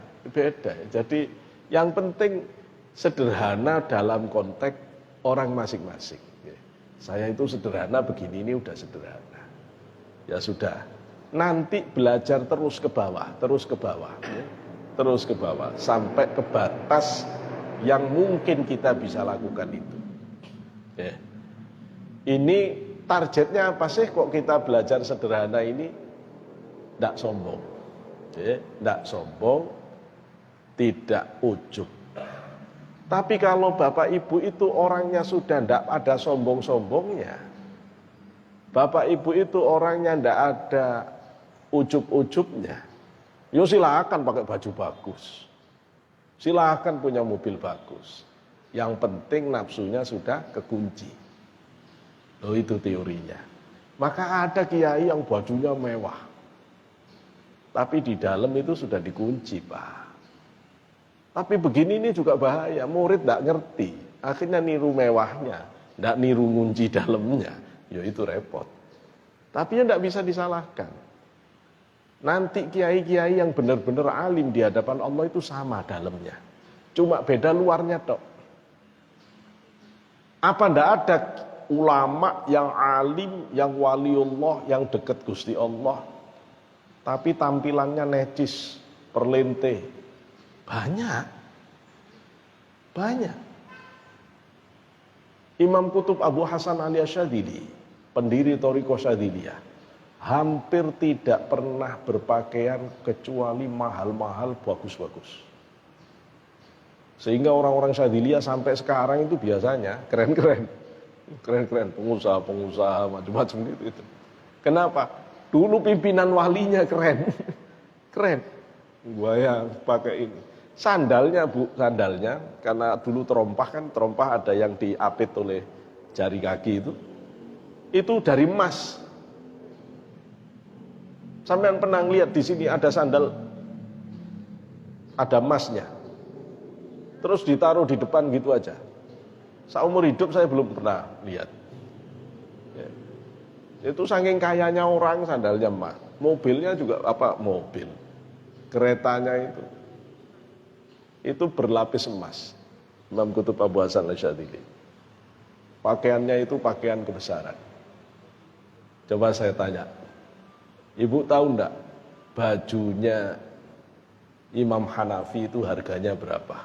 Jadi yang penting sederhana dalam konteks orang masing-masing. Saya itu sederhana begini, ini udah sederhana. Ya sudah, nanti belajar terus ke bawah, terus ke bawah, ya. Terus ke bawah sampai ke batas yang mungkin kita bisa lakukan itu. Ya. Ini targetnya apa sih kok kita belajar sederhana ini? Tidak sombong, ya. Tidak sombong, tidak ujub. Tapi kalau Bapak Ibu itu orangnya sudah tidak ada sombong-sombongnya, Bapak Ibu itu orangnya tidak ada ujub-ujubnya, yo silakan pakai baju bagus, silakan punya mobil bagus. Yang penting nafsunya sudah kekunci. Oh, itu teorinya. Maka ada kiai yang bajunya mewah, tapi di dalam itu sudah dikunci, Pak. Tapi begini ini juga bahaya, murid tidak ngerti, akhirnya niru mewahnya, tidak niru ngunci dalamnya, ya itu repot. Tapi ya tidak bisa disalahkan. Nanti kiai-kiai yang benar-benar alim di hadapan Allah itu sama dalamnya, cuma beda luarnya tok. Apa tidak ada ulama yang alim, yang waliullah, yang dekat Gusti Allah, tapi tampilannya necis, perlente? Banyak. Imam Qutb Abu Hasan Ali Asyadzili, pendiri Thariqah Syadziliyah, hampir tidak pernah berpakaian kecuali mahal-mahal, bagus-bagus. Sehingga orang-orang Syadziliyah sampai sekarang itu biasanya keren-keren, pengusaha-pengusaha macam-macam gitu. Kenapa? Dulu pimpinan walinya keren, keren. Gua yang pakai ini. Sandalnya Bu, sandalnya karena dulu terompah ada yang diapit oleh jari kaki itu dari emas. Sampean pernah lihat di sini ada sandal ada emasnya, terus ditaruh di depan gitu aja. Seumur hidup saya belum pernah lihat. Ya. Itu saking kayanya orang sandalnya emas, mobilnya juga mobil, keretanya itu berlapis emas. Imam Qutb Abu Hasan Asyadzili. Pakaiannya itu pakaian kebesaran. Coba saya tanya, Ibu tahu enggak bajunya Imam Hanafi itu harganya berapa?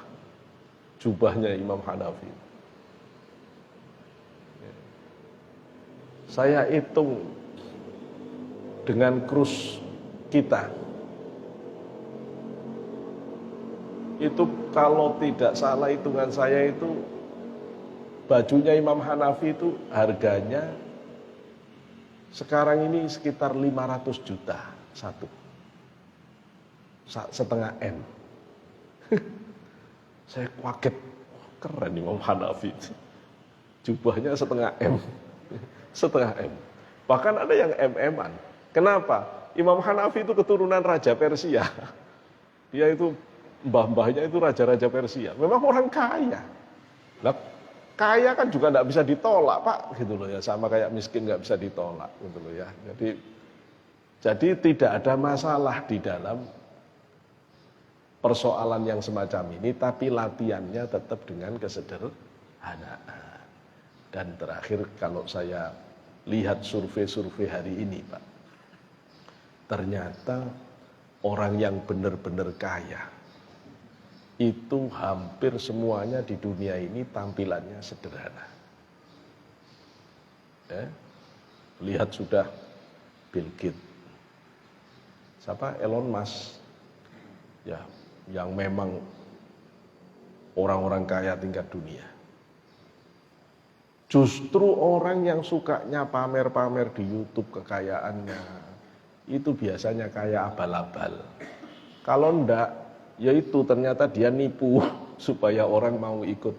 Jubahnya Imam Hanafi. Saya hitung dengan krus kita. Itu kalau tidak salah hitungan saya itu bajunya Imam Hanafi itu harganya sekarang ini sekitar 500 juta satu, setengah M. Saya kaget, keren Imam Hanafi, jubahnya setengah M, setengah M. Bahkan ada yang MM-an. Kenapa? Imam Hanafi itu keturunan Raja Persia. Dia itu mbah-mbahnya itu raja-raja Persia. Memang orang kaya. Nah, kaya kan juga tidak bisa ditolak, Pak, gitu loh ya. Sama kayak miskin nggak bisa ditolak, gitu loh ya. Jadi tidak ada masalah di dalam persoalan yang semacam ini, tapi latihannya tetap dengan kesederhanaan. Dan terakhir kalau saya lihat survei-survei hari ini, Pak, ternyata orang yang benar-benar kaya itu hampir semuanya di dunia ini tampilannya sederhana. Ya. Lihat sudah Bill Gates, Elon Musk, ya, yang memang orang-orang kaya tingkat dunia. Justru orang yang sukanya pamer-pamer di YouTube kekayaannya, itu biasanya kaya abal-abal. Kalau enggak, yaitu ternyata dia nipu supaya orang mau ikut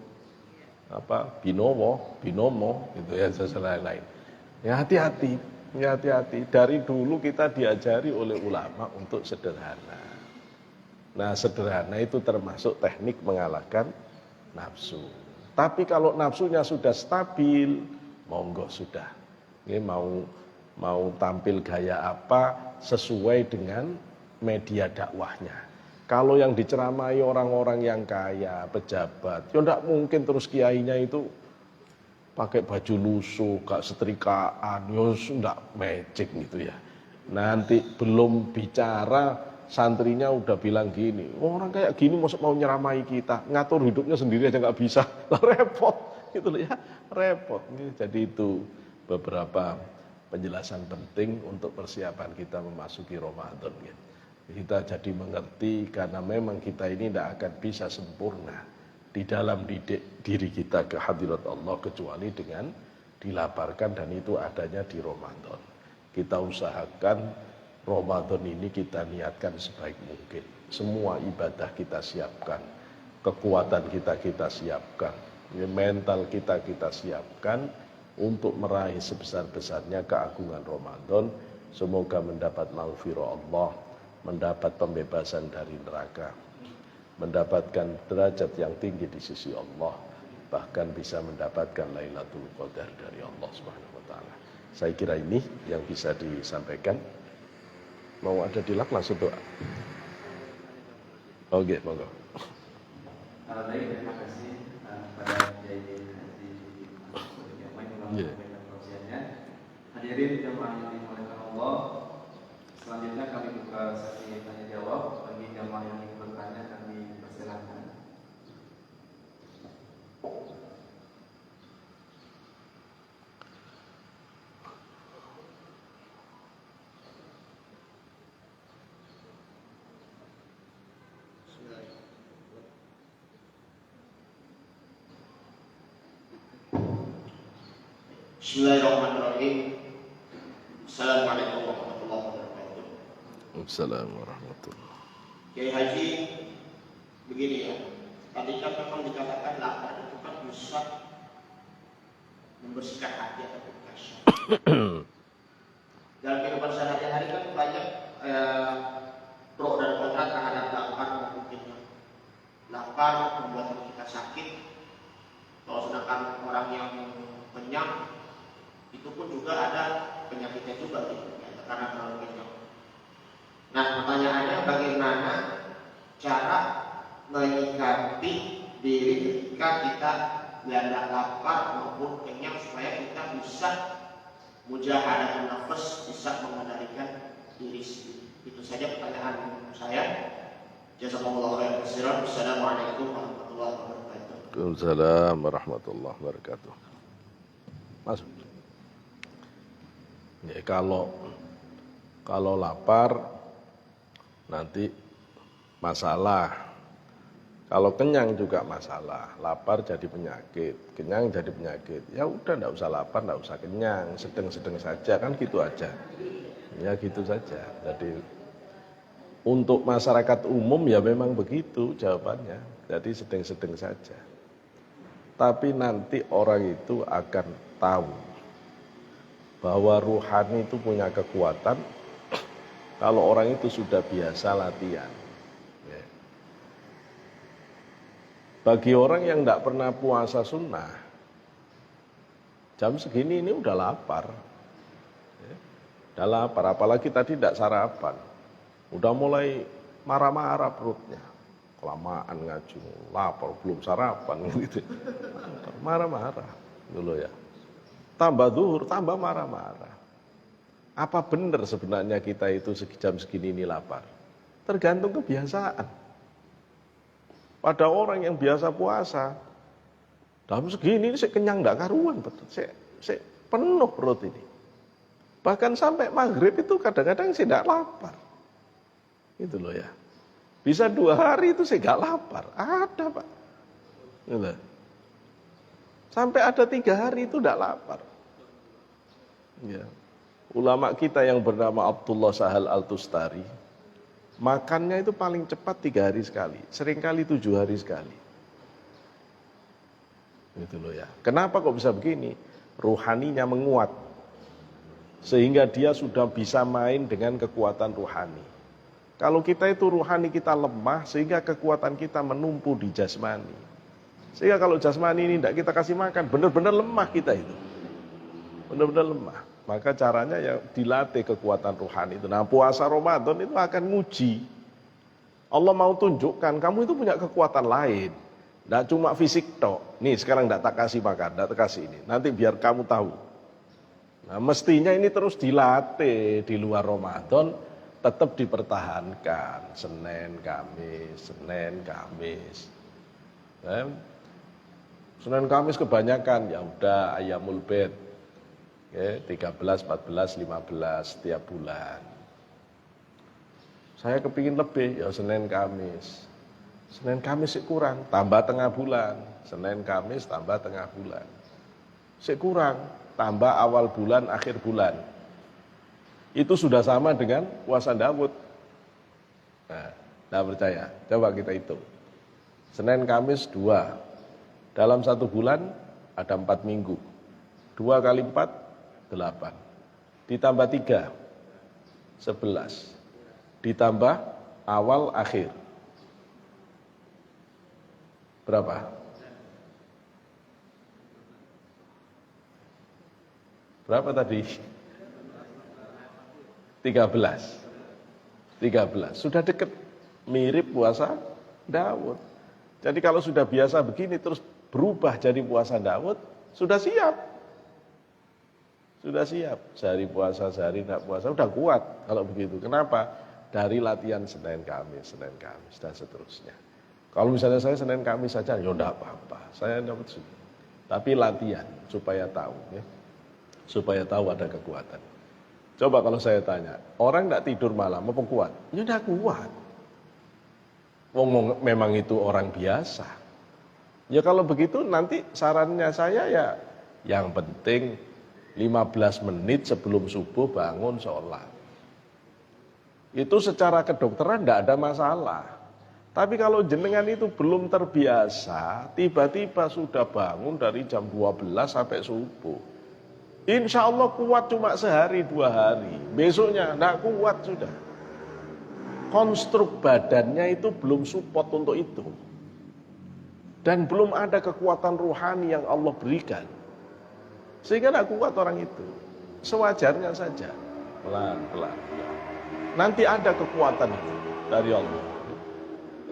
binomo gitu ya, lain-lain. Ya hati-hati. Dari dulu kita diajari oleh ulama untuk sederhana. Nah, sederhana itu termasuk teknik mengalahkan nafsu. Tapi kalau nafsunya sudah stabil, monggo sudah. Ini mau tampil gaya apa sesuai dengan media dakwahnya. Kalau yang diceramai orang-orang yang kaya, pejabat, ya enggak mungkin terus kiainya itu pakai baju lusuh, gak setrikaan, ya enggak magic gitu ya. Nanti belum bicara santrinya udah bilang gini, orang kayak gini mau nyeramai kita, ngatur hidupnya sendiri aja nggak bisa, lah repot, gitu loh ya, repot. Jadi itu beberapa penjelasan penting untuk persiapan kita memasuki Ramadan. Kita jadi mengerti karena memang kita ini tidak akan bisa sempurna di dalam didik diri kita ke hadirat Allah kecuali dengan dilaparkan, dan itu adanya di Ramadan. Kita usahakan Ramadan ini kita niatkan sebaik mungkin. Semua ibadah kita siapkan, kekuatan kita siapkan, mental kita siapkan untuk meraih sebesar-besarnya keagungan Ramadan. Semoga mendapat maghfirah Allah, mendapat pembebasan dari neraka, mendapatkan derajat yang tinggi di sisi Allah, bahkan bisa mendapatkan Lailatul Qadar dari Allah Subhanahu wa taala. Saya kira ini yang bisa disampaikan. Mau ada dilak langsung doa. Oke, monggo. Baik, terima kasih kepada Kiai Haji yang menyampaikan tausiahnya. Hadirin jamaah yang dimuliakan Allah, selanjutnya kami buka sesi tanya jawab. Bagi jamaah yang ingin bertanya kami persilahkan. Bismillahirrahmanirrahim. Assalamualaikum warahmatullahi wabarakatuh. Assalamualaikum warahmatullahi. Kiai Haji, begini ya. Tadi kan memang dikatakan lapar itu kan bisa membersihkan hati atau kasih. Dalam kehidupan sehari-hari kan banyak pro dan kontra terhadap lapar mungkin. Lapar membuat kita sakit. Kalau sedangkan orang yang kenyang itu pun juga ada penyakitnya juga gitu, ya, karena terlalu kenyang. Nah, pertanyaannya bagaimana cara menyikapi diri ketika kita dilanda lapar maupun kenyang supaya kita bisa mujahadah nafas, bisa mengendalikan diri sendiri. Itu saja pertanyaan saya. Jazakumullahu khairan. Wassalamualaikum warahmatullahi wabarakatuh. Waalaikumsalam warahmatullahi wabarakatuh. Masuk. Ya, kalau lapar nanti masalah. Kalau kenyang juga masalah. Lapar jadi penyakit, kenyang jadi penyakit. Ya udah, enggak usah lapar, enggak usah kenyang, sedang-sedang saja, kan gitu aja. Ya gitu saja. Jadi untuk masyarakat umum ya memang begitu jawabannya. Jadi sedang-sedang saja. Tapi nanti orang itu akan tahu bahwa ruhani itu punya kekuatan kalau orang itu sudah biasa latihan. Ya. Bagi orang yang tidak pernah puasa sunnah, jam segini ini udah lapar. Ya. Udah lapar, apalagi tadi tidak sarapan. Udah mulai marah-marah perutnya. Kelamaan ngaji, lapar, belum sarapan gitu. Marah-marah dulu ya. Tambah zuhur, tambah marah-marah. Apa benar sebenarnya kita itu jam segini ini lapar? Tergantung kebiasaan. Pada orang yang biasa puasa, dalam segini ini saya kenyang enggak karuan, betul. Saya penuh perut ini. Bahkan sampai maghrib itu kadang-kadang saya enggak lapar. Itu loh ya. Bisa 2 hari itu saya enggak lapar. Ada Pak. Gitu. Sampai ada 3 hari itu enggak lapar. Ya. Ulama kita yang bernama Abdullah Sahal Al-Tustari, makannya itu paling cepat 3 hari sekali, seringkali 7 hari sekali. Gitu loh ya. Kenapa kok bisa begini? Ruhaninya menguat, sehingga dia sudah bisa main dengan kekuatan ruhani. Kalau kita itu ruhani kita lemah, sehingga kekuatan kita menumpu di jasmani. Sehingga kalau jasmani ini tidak kita kasih makan, benar-benar lemah kita itu. Benar-benar lemah. Maka caranya ya dilatih kekuatan rohani itu. Nah, puasa Ramadan itu akan nguji. Allah mau tunjukkan kamu itu punya kekuatan lain. Tidak cuma fisik tok. Nih sekarang tidak tak kasih makan, tidak tak kasih ini. Nanti biar kamu tahu. Nah, mestinya ini terus dilatih di luar Ramadan, tetap dipertahankan Senin, Kamis. Senin, Kamis kebanyakan, ya udah Ayyamul Bid, 13, 14, 15 setiap bulan. Saya kepingin lebih, ya Senin, Kamis. Senin, Kamis sih kurang, tambah tengah bulan. Senin, Kamis tambah tengah bulan. Sih kurang, tambah awal bulan, akhir bulan. Itu sudah sama dengan puasa Daud. Nah, tidak percaya, coba kita hitung. Senin, Kamis 2. Dalam satu bulan ada 4 minggu. 2 kali 4, 8. Ditambah 3, 11. Ditambah awal, akhir. Berapa? Berapa tadi? 13. Sudah dekat, mirip puasa Daud. Jadi kalau sudah biasa begini terus berubah jadi puasa Daud, sudah siap. Sehari puasa, sehari tidak puasa, udah kuat kalau begitu. Kenapa? Dari latihan Senin, Kamis, dan seterusnya. Kalau misalnya saya Senin, Kamis saja, ya tidak apa-apa. Saya dapat sunnah. Tapi latihan supaya tahu, ya. Supaya tahu ada kekuatan. Coba kalau saya tanya, orang tidak tidur malam, apa kuat? Ya tidak kuat. Memang itu orang biasa. Ya kalau begitu nanti sarannya saya ya, yang penting 15 menit sebelum subuh bangun sholat. Itu secara kedokteran tidak ada masalah. Tapi kalau jenengan itu belum terbiasa, tiba-tiba sudah bangun dari jam 12 sampai subuh. Insya Allah kuat cuma sehari 2 hari. Besoknya tidak kuat sudah. Konstruk badannya itu belum support untuk itu. Dan belum ada kekuatan rohani yang Allah berikan. Sehingga tidak kuat orang itu. Sewajarnya saja. Pelan-pelan. Nanti ada kekuatan itu dari Allah.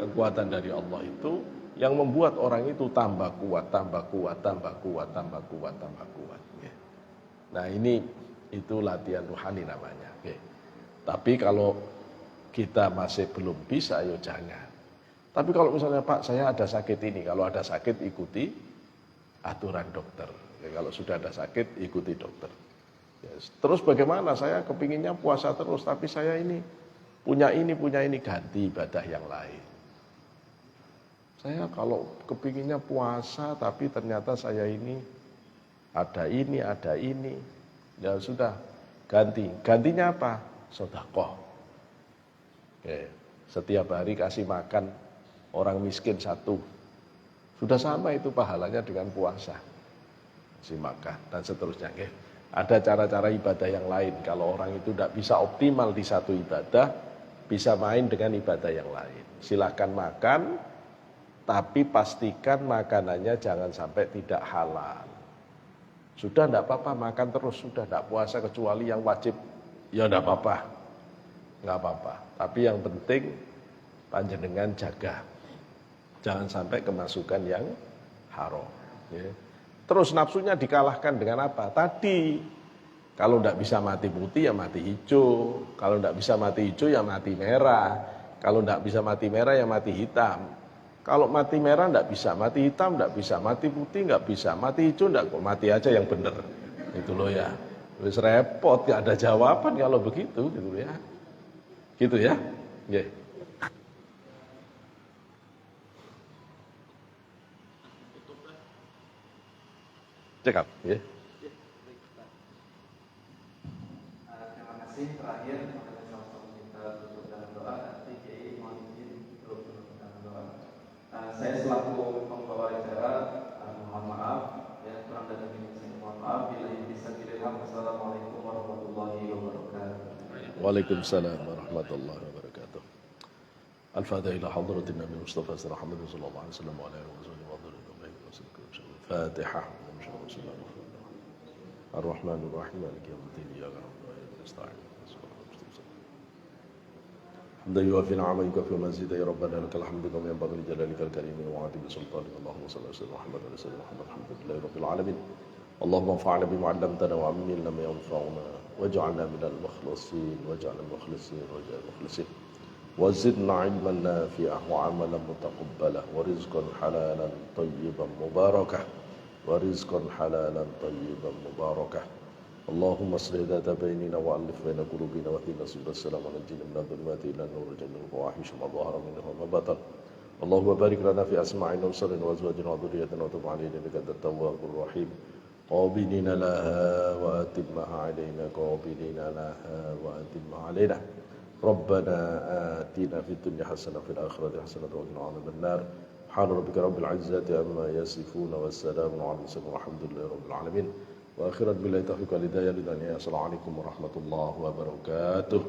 Kekuatan dari Allah itu yang membuat orang itu tambah kuat. Nah ini itu latihan rohani namanya. Tapi kalau kita masih belum bisa, ya jangan. Tapi kalau misalnya Pak, saya ada sakit ini, kalau ada sakit ikuti aturan dokter. Ya, kalau sudah ada sakit ikuti dokter. Ya, terus bagaimana? Saya kepinginnya puasa terus, tapi saya ini punya ini, ganti ibadah yang lain. Saya kalau kepinginnya puasa, tapi ternyata saya ini ada ini, ya sudah ganti. Gantinya apa? Sedekah. Setiap hari kasih makan orang miskin 1. Sudah sama itu pahalanya dengan puasa. Kasih makan dan seterusnya. Ada cara-cara ibadah yang lain. Kalau orang itu tidak bisa optimal di satu ibadah, bisa main dengan ibadah yang lain. Silakan makan, tapi pastikan makanannya jangan sampai tidak halal. Sudah tidak apa-apa, makan terus. Sudah tidak puasa kecuali yang wajib. Ya tidak apa-apa. Nggak apa-apa. Tapi yang penting panjenengan jaga. Jangan sampai kemasukan yang haram. Ya. Terus nafsunya dikalahkan dengan apa? Tadi, kalau tidak bisa mati putih ya mati hijau. Kalau tidak bisa mati hijau ya mati merah. Kalau tidak bisa mati merah ya mati hitam. Kalau mati merah tidak bisa, mati hitam tidak bisa, mati putih tidak bisa, mati hijau tidak, kok mati aja yang benar. Itu loh ya. Wis repot, gak ada jawaban kalau begitu gitu ya. Gitu ya. Yeah. Cekap, ya. Terima kasih. Terakhir, kita tutup dengan doa. Nanti Kiai mohon izin untuk menutup dengan doa. Saya selaku pembawa acara mohon maaf, ya kurang dan lebih saya mohon maaf. Bila bisa dibilang, Wassalamualaikum warahmatullahi wabarakatuh. Waalaikumsalam warahmatullahi wabarakatuh. Al-Fatihah ila hadratin Nabi Mustafa Muhammad sallallahu alaihi wasallam wa ala alihi wasallam wa Fatihah. Ar-Rahman Ar-Rahim Maliki Yawmiddin Iyyaka na'budu wa iyyaka nasta'in. Hamdan yuwaffi ni'amahu wa mazidah ya Rabbana lakal hamdu kama yanbaghi li jalalika al-karim wa 'azimi sultanika Allahumma shalli ala sayyidina Muhammad wa ala ali Muhammad alhamdulillahi rabbil alamin. اللهم انفعنا بما علمتنا وعلمنا ما ينفعنا واجعلنا من المخلصين وزدنا علما نافعا وعملا متقبلا ورزقا حلالا طيبا مباركا اللهم اصلح ذات بيننا وألف بين قلوبنا واهدنا سبل السلام ونجنا من الظلمات إلى النور وجنبنا الفواحش ما ظهر منها وما بطن اللهم بارك لنا في أسماعنا وأبصارنا وأزواجنا وذريتنا وتب علينا إنك أنت التواب الرحيم قابلين لها وأتمها علينا ربنا آتنا في الدنيا حسنة وفي الآخرة حسنة وقنا عذاب النار سبحان ربك رب العزة عما يصفون والسلام على المرسلين والحمد لله رب العالمين وآخرا بالله التوفيق والهداية لله السلام عليكم ورحمة الله وبركاته